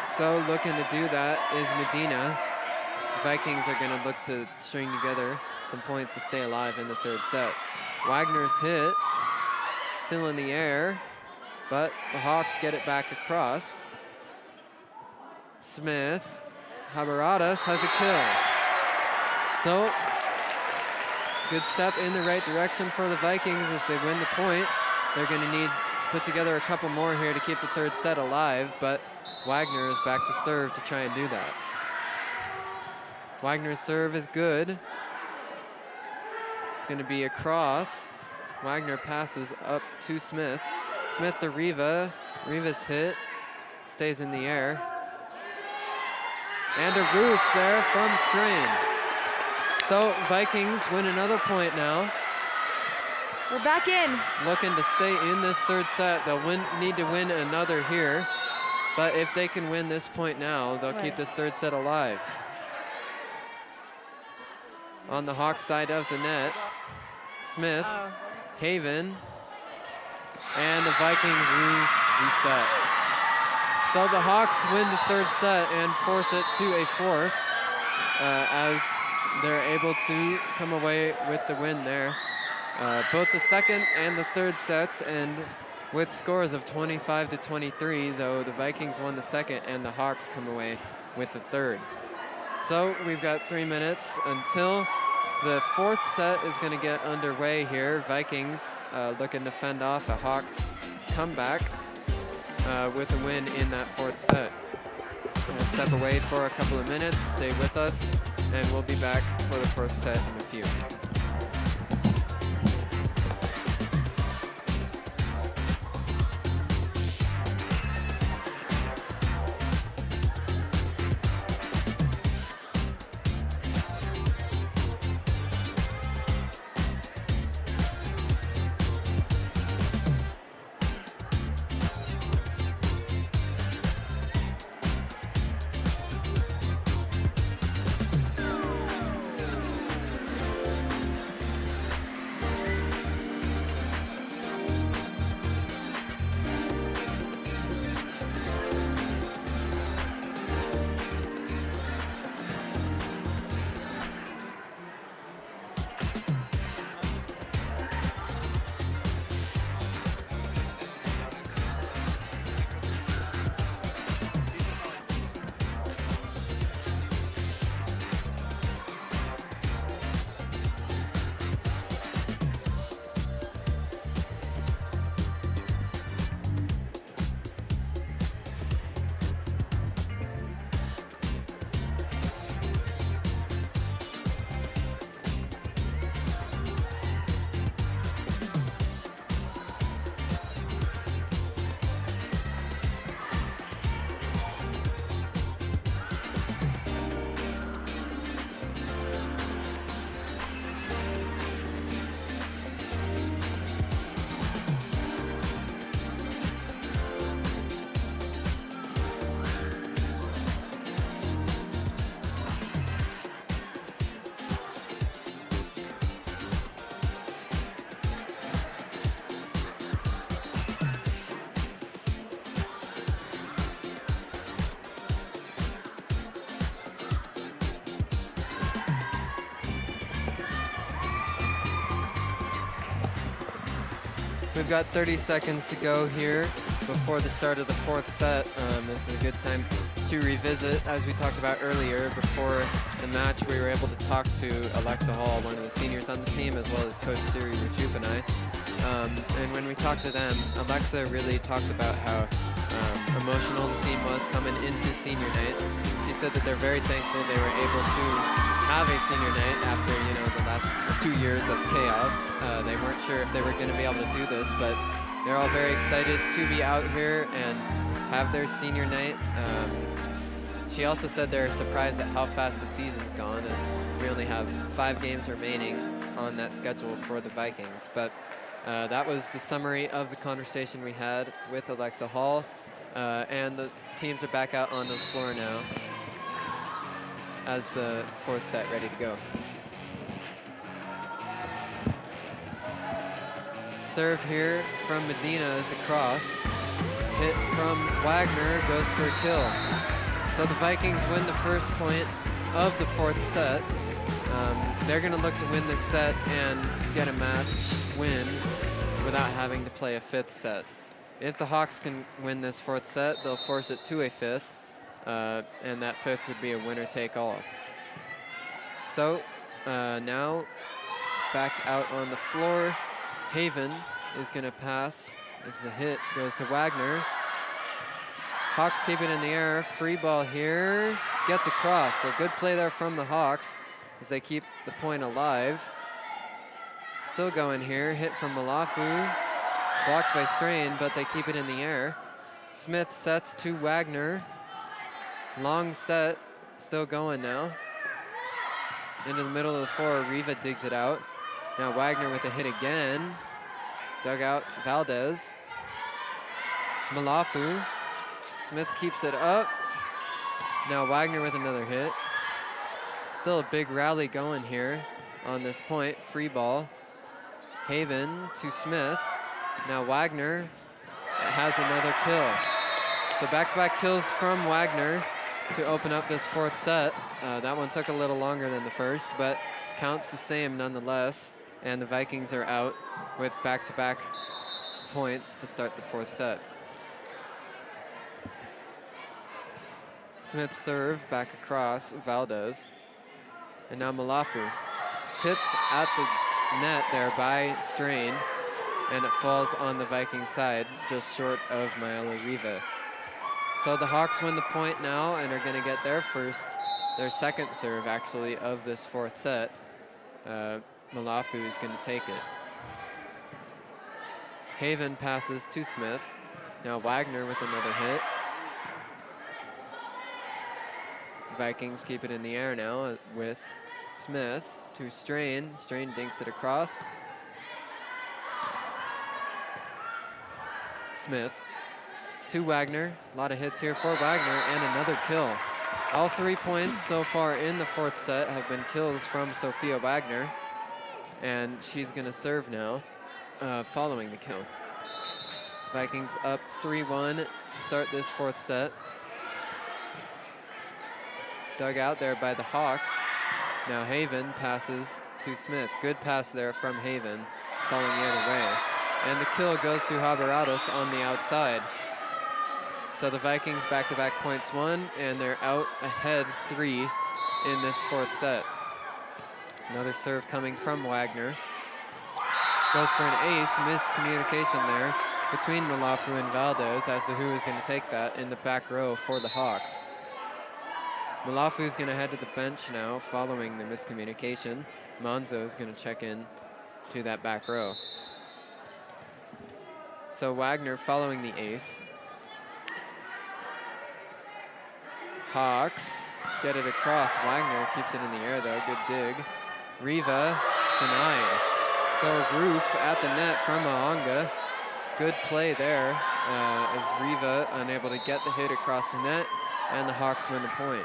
So looking to do that is Medina. Vikings are going to look to string together some points to stay alive in the 3rd set. Wagner's hit, still in the air, but the Hawks get it back across. Smith, Haberadas has a kill. So, good step in the right direction for the Vikings as they win the point. They're going to need to put together a couple more here to keep the 3rd set alive, but Wagner is back to serve to try and do that. Wagner's serve is good. It's going to be across. Wagner passes up to Smith. Smith to Riva. Riva's hit. Stays in the air. And a roof there from Strain. So Vikings win another point now. We're back in. Looking to stay in this 3rd set. They'll need to win another here. But if they can win this point now, they'll keep this 3rd set alive. On the Hawks side of the net, Smith, Haven, and the Vikings lose the set. So the Hawks win the 3rd set and force it to a 4th as they're able to come away with the win there. Both the 2nd and the 3rd sets, and with scores of 25-23, though the Vikings won the 2nd and the Hawks come away with the 3rd. So we've got 3 minutes until the 4th set is going to get underway here. Vikings looking to fend off a Hawks comeback with a win in that 4th set. We'll step away for a couple of minutes, stay with us, and we'll be back for the first set in a few. We've got 30 seconds to go here before the start of the fourth set. This is a good time to revisit. As we talked about earlier, before the match, we were able to talk to Alexa Hall, one of the seniors on the team, as well as Coach Siri Rachup and I. And when we talked to them, Alexa really talked about how emotional the team was coming into senior night. She said that they're very thankful they were able to have a senior night after, you know, the last 2 years of chaos. They weren't sure if they were going to be able to do this, but they're all very excited to be out here and have their senior night. She also said they're surprised at how fast the season's gone, as we only have 5 games remaining on that schedule for the Vikings. But that was the summary of the conversation we had with Alexa Hall. And the teams are back out on the floor now as the fourth set ready to go. Serve here from Medina is across. Hit from Wagner, goes for a kill. So the Vikings win the first point of the fourth set. They're going to look to win this set and get a match win without having to play a fifth set. If the Hawks can win this fourth set, they'll force it to a fifth, and that fifth would be a winner-take-all. So now back out on the floor, Haven is going to pass as the hit goes to Wagner. Hawks keep it in the air, free ball here, gets across. So good play there from the Hawks as they keep the point alive. Still going here, hit from Malafu. Blocked by Strain, but they keep it in the air. Smith sets to Wagner. Long set, still going now. Into the middle of the floor, Riva digs it out. Now Wagner with a hit again. Dug out Valdez. Malafu. Smith keeps it up. Now Wagner with another hit. Still a big rally going here on this point. Free ball. Haven to Smith. Now Wagner has another kill. So back-to-back kills from Wagner to open up this fourth set. That one took a little longer than the first, but counts the same nonetheless. And the Vikings are out with back-to-back points to start the fourth set. Smith serve back across Valdez. And now Malafu. Tipped at the net there by Strain. And it falls on the Viking side, just short of Maela Riva. So the Hawks win the point now and are going to get their second serve actually of this fourth set. Malafu is going to take it. Haven passes to Smith. Now Wagner with another hit. Vikings keep it in the air now with Smith to Strain. Strain dinks it across. Smith to Wagner. A lot of hits here for Wagner and another kill. All 3 points so far in the fourth set have been kills from Sophia Wagner. And she's going to serve now following the kill. Vikings up 3-1 to start this fourth set. Dug out there by the Hawks. Now Haven passes to Smith. Good pass there from Haven, falling the other way. And the kill goes to Haberados on the outside. So the Vikings back-to-back points won, and they're out ahead 3 in this fourth set. Another serve coming from Wagner. Goes for an ace, miscommunication there between Malafu and Valdez as to who is going to take that in the back row for the Hawks. Malafu is going to head to the bench now following the miscommunication. Monzo is going to check in to that back row. So Wagner following the ace. Hawks get it across. Wagner keeps it in the air though, good dig. Riva denied. So Roof at the net from Aonga. Good play there as Riva unable to get the hit across the net, and the Hawks win the point.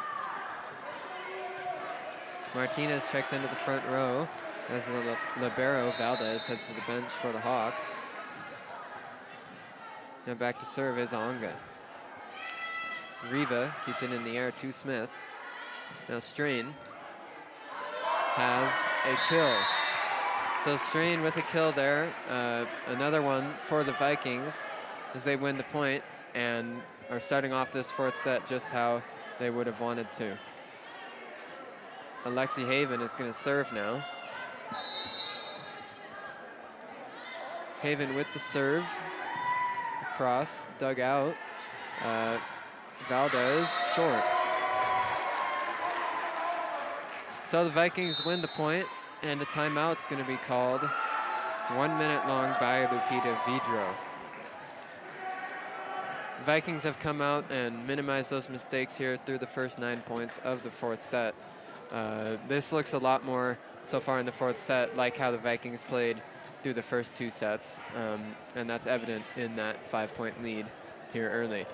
Martinez checks into the front row as the libero Valdez heads to the bench for the Hawks. Now back to serve is Aonga. Riva keeps it in the air to Smith. Now Strain has a kill. So Strain with a kill there. Another one for the Vikings as they win the point and are starting off this fourth set just how they would have wanted to. Alexi Haven is going to serve now. Haven with the serve. Across, dug out. Valdez short. So the Vikings win the point, and a timeout's going to be called. 1 minute long by Lupita Vidro. Vikings have come out and minimized those mistakes here through the first 9 points of the fourth set. This looks a lot more so far in the fourth set like how the Vikings played through the first 2 sets, and that's evident in that 5-point lead here early.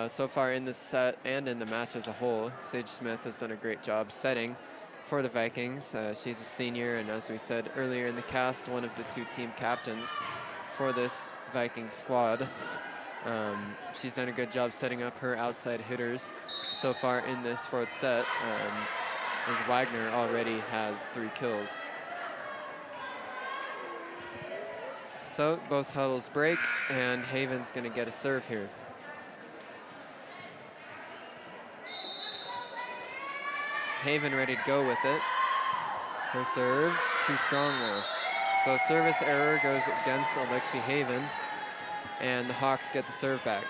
So far in this set and in the match as a whole, Sage Smith has done a great job setting for the Vikings. She's a senior, and as we said earlier in the cast, one of the 2 team captains for this Vikings squad. She's done a good job setting up her outside hitters so far in this fourth set, as Wagner already has 3 kills. So both huddles break, and Haven's going to get a serve here. Haven ready to go with it. Her serve, too strong though. So service error goes against Alexi Haven, and the Hawks get the serve back.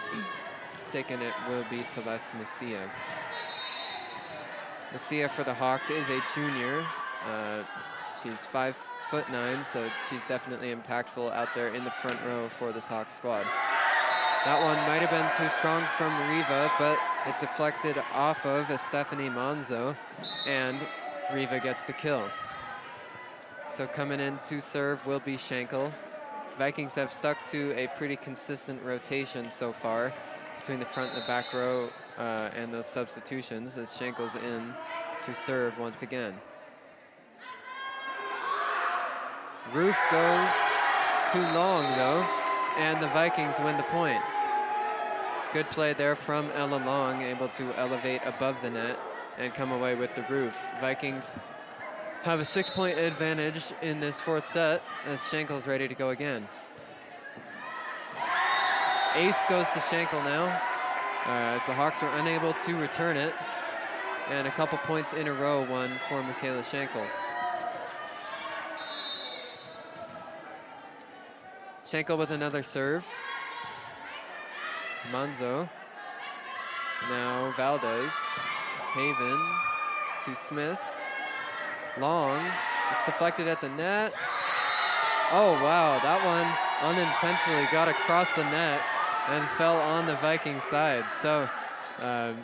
Taking it will be Celeste Messia. Messia for the Hawks is a junior. She's 5'9", so she's definitely impactful out there in the front row for this Hawks squad. That one might have been too strong from Riva, but it deflected off of Stephanie Monzo, and Riva gets the kill. So coming in to serve will be Schenkel. Vikings have stuck to a pretty consistent rotation so far between the front and the back row and those substitutions as Schenkel's in to serve once again. Roof goes too long though, and the Vikings win the point. Good play there from Ella Long, able to elevate above the net and come away with the roof. Vikings have a 6-point advantage in this fourth set as Schenkel's ready to go again. Ace goes to Schenkel now as the Hawks were unable to return it, and a couple points in a row won for Michaela Schenkel. Schenkel with another serve. Manzo. Now Valdez. Haven to Smith. Long. It's deflected at the net. Oh, wow. That one unintentionally got across the net and fell on the Viking side. So the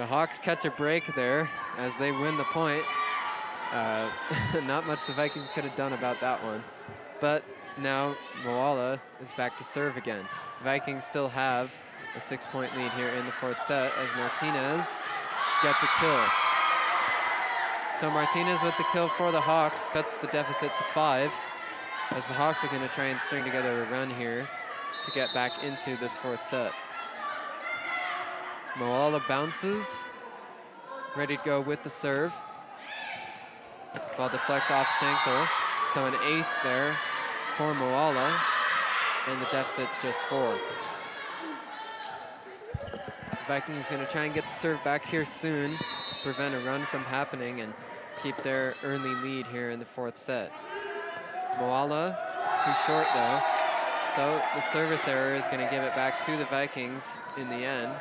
Hawks catch a break there as they win the point. Not much the Vikings could have done about that one. But now Moala is back to serve again. Vikings still have a 6-point lead here in the fourth set as Martinez gets a kill. So Martinez with the kill for the Hawks cuts the deficit to 5 as the Hawks are going to try and string together a run here to get back into this fourth set. Moala bounces, ready to go with the serve. Ball deflects off Schenkel, so an ace there for Moala, and the deficit's just 4. Vikings going to try and get the serve back here soon, prevent a run from happening and keep their early lead here in the fourth set. Moala too short though, so the service error is going to give it back to the Vikings in the end,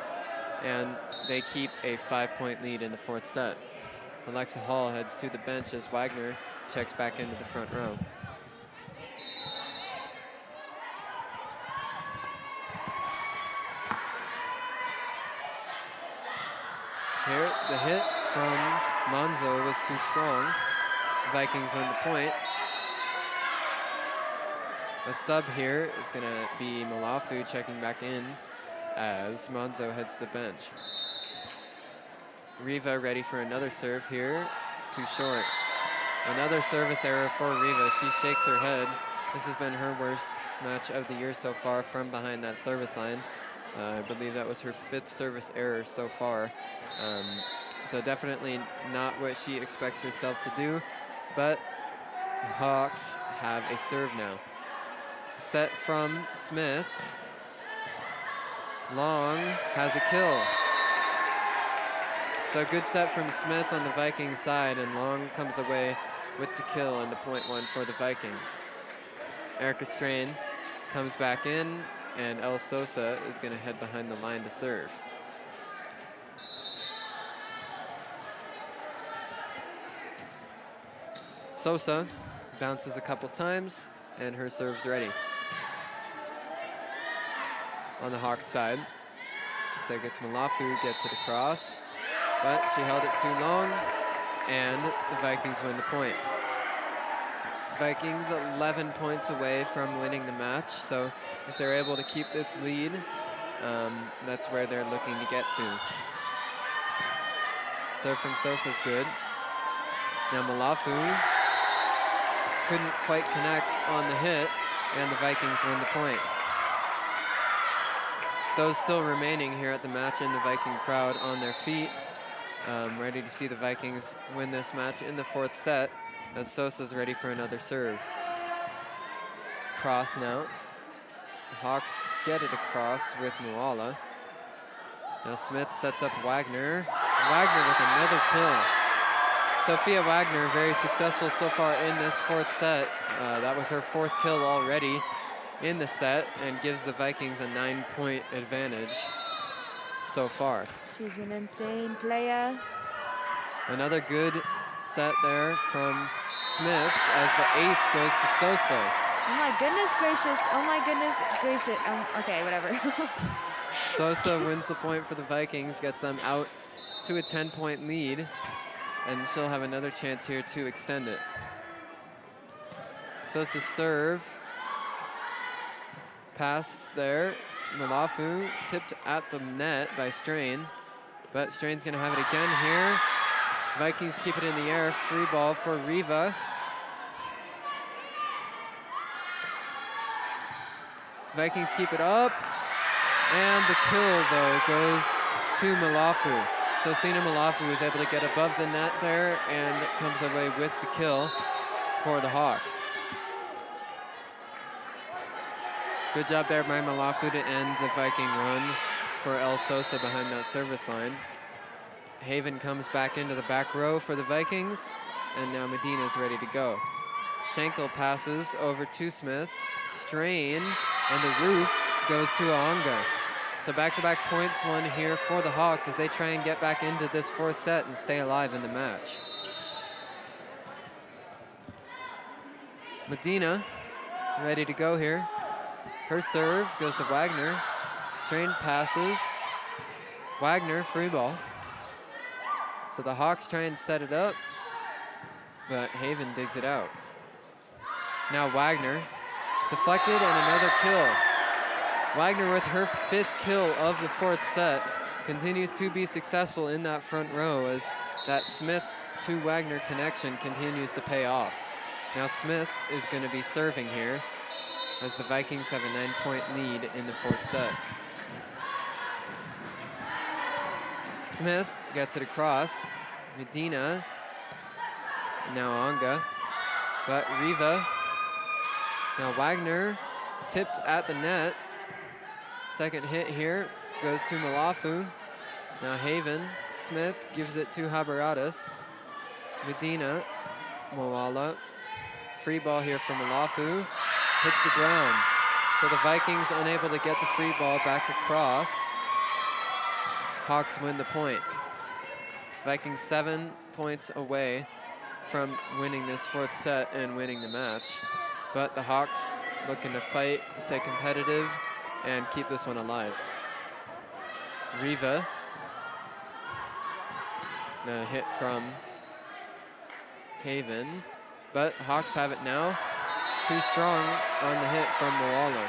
and they keep a 5-point lead in the fourth set. Alexa Hall heads to the bench as Wagner checks back into the front row. Here, the hit from Manzo was too strong. Vikings win the point. A sub here is going to be Malafu checking back in as Manzo heads to the bench. Riva ready for another serve here. Too short. Another service error for Riva. She shakes her head. This has been her worst match of the year so far from behind that service line. I believe that was her 5th service error so far. So definitely not what she expects herself to do, but Hawks have a serve now. Set from Smith. Long has a kill. So a good set from Smith on the Vikings side, and Long comes away with the kill and the point 1 for the Vikings. Erica Strain comes back in, and El Sosa is going to head behind the line to serve. Sosa bounces a couple times, and her serve's ready. On the Hawks side, looks like it's Malafu, gets it across, but she held it too long, and the Vikings win the point. Vikings 11 points away from winning the match, so if they're able to keep this lead, that's where they're looking to get to. Serve from Sosa's good. Now Malafu couldn't quite connect on the hit, and the Vikings win the point. Those still remaining here at the match in the Viking crowd on their feet, ready to see the Vikings win this match in the fourth set as Sosa's ready for another serve. It's a cross now. The Hawks get it across with Moala. Now Smith sets up Wagner. Wagner with another kill. Sophia Wagner, very successful so far in this fourth set. That was her 4th kill already in the set and gives the Vikings a 9-point advantage so far. She's an insane player. Another good set there from Smith as the ace goes to Sosa. Oh my goodness gracious. Oh my goodness gracious. Okay, whatever. Sosa wins the point for the Vikings, gets them out to a 10-point lead, and she'll have another chance here to extend it. Sosa's serve. Passed there. Malafu tipped at the net by Strain, but Strain's gonna have it again here. Vikings keep it in the air. Free ball for Riva. Vikings keep it up, and the kill though goes to Malafu. So Sina Malafu is able to get above the net there and comes away with the kill for the Hawks. Good job there by Malafu to end the Viking run for El Sosa behind that service line. Haven comes back into the back row for the Vikings, and now Medina's ready to go. Schenkel passes over to Smith. strain, and the roof goes to Aonga. So back-to-back points won here for the Hawks as they try and get back into this fourth set and stay alive in the match. Medina ready to go here. Her serve goes to Wagner. Strained passes. Wagner, free ball. So the Hawks try and set it up, but Haven digs it out. Now Wagner, deflected and another kill. Wagner with her 5th kill of the 4th set continues to be successful in that front row as that Smith to Wagner connection continues to pay off. Now Smith is going to be serving here as the Vikings have a 9-point lead in the 4th set. Smith gets it across. Medina, now Aonga, but Riva. Now Wagner tipped at the net. Second hit here goes to Malafu. Now Haven, Smith gives it to Haberadas. Medina, Moala. Free ball here from Malafu. Hits the ground. So the Vikings unable to get the free ball back across. Hawks win the point. Vikings 7 points away from winning this 4th set and winning the match. But the Hawks looking to fight, stay competitive, and keep this one alive. Riva. A hit from Haven, but Hawks have it now. Too strong on the hit from Moala.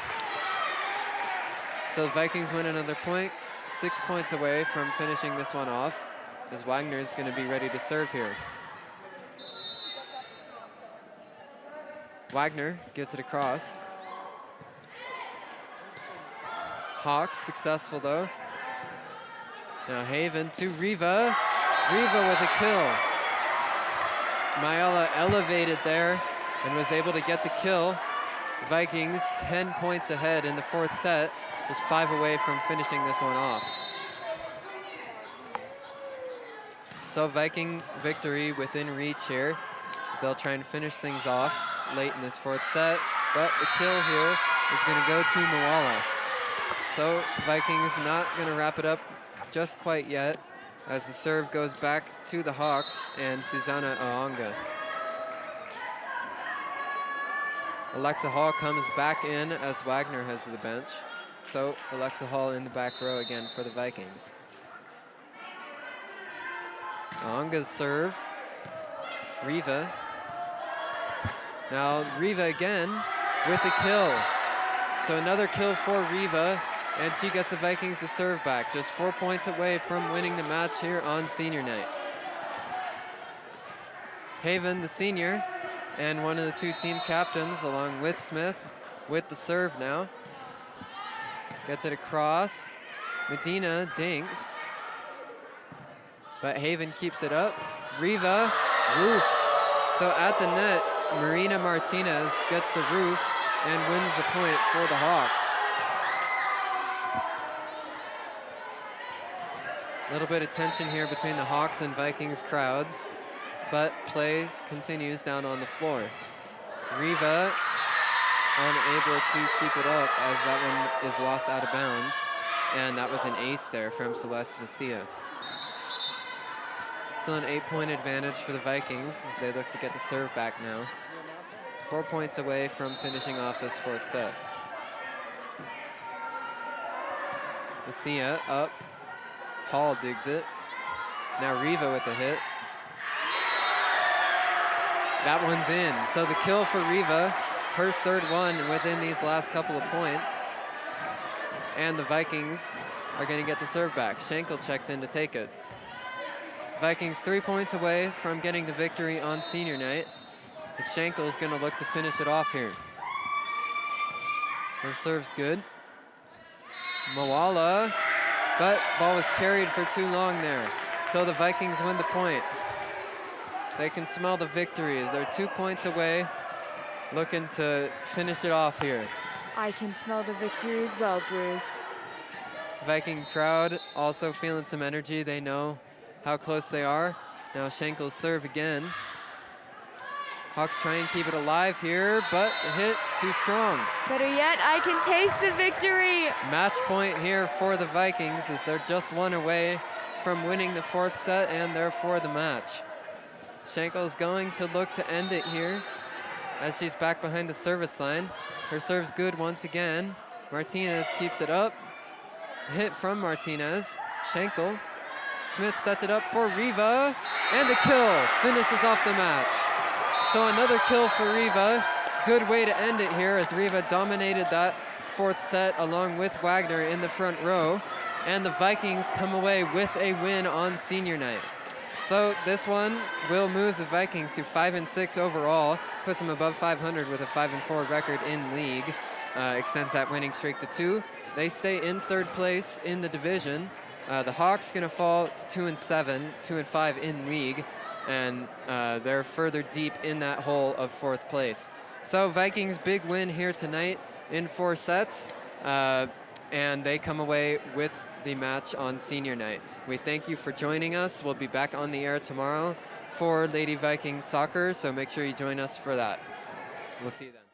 So the Vikings win another point, 6 points away from finishing this one off, as Wagner is going to be ready to serve here. Wagner gets it across. Hawks successful though. Now Haven to Riva. Riva with a kill. Mayala elevated there and was able to get the kill. Vikings 10 points ahead in the 4th set, just 5 away from finishing this one off. So Viking victory within reach here. They'll try and finish things off late in this 4th set, but the kill here is going to go to Moala. So Vikings not going to wrap it up just quite yet as the serve goes back to the Hawks and Susanna Aonga. Alexa Hall comes back in as Wagner has the bench. So Alexa Hall in the back row again for the Vikings. Aonga's serve. Riva. Now Riva again with a kill. So another kill for Riva, and she gets the Vikings to serve back. Just 4 points away from winning the match here on senior night. Haven, the senior, and one of the 2 team captains, along with Smith, with the serve now. Gets it across. Medina dinks. But Haven keeps it up. Riva roofed. So at the net, Marina Martinez gets the roof and wins the point for the Hawks. A little bit of tension here between the Hawks and Vikings crowds, but play continues down on the floor. Riva unable to keep it up as that one is lost out of bounds, and that was an ace there from Celeste Messia. Still an 8-point advantage for the Vikings as they look to get the serve back now. 4 points away from finishing off this 4th set. Messia up. Hall digs it. Now Riva with a hit. That one's in. So the kill for Riva, her 3rd one within these last couple of points. And the Vikings are going to get the serve back. Schenkel checks in to take it. Vikings 3 points away from getting the victory on senior night. Schenkel is going to look to finish it off here. Her serve's good. Moala, but ball was carried for too long there. So the Vikings win the point. They can smell the victory as they're 2 points away, looking to finish it off here. I can smell the victory as well, Bruce. Viking crowd also feeling some energy. They know how close they are. Now Schenkel's serve again. Hawks try and keep it alive here, but the hit too strong. Better yet, I can taste the victory. Match point here for the Vikings as they're just one away from winning the 4th set and therefore the match. Schenkel's going to look to end it here as she's back behind the service line. Her serve's good once again. Martinez keeps it up. Hit from Martinez. Schenkel. Smith sets it up for Riva, and the kill finishes off the match. So another kill for Riva. Good way to end it here as Riva dominated that 4th set along with Wagner in the front row. And the Vikings come away with a win on senior night. So this one will move the Vikings to 5-6 overall, puts them above 500 with a 5-4 record in league, extends that winning streak to 2. They stay in 3rd place in the division. The Hawks gonna fall to 2-7, 2-5 in league, and they're further deep in that hole of 4th place. So Vikings big win here tonight in 4 sets, and they come away with the match on senior night. We thank you for joining us. We'll be back on the air tomorrow for Lady Vikings soccer, so make sure you join us for that. We'll see you then.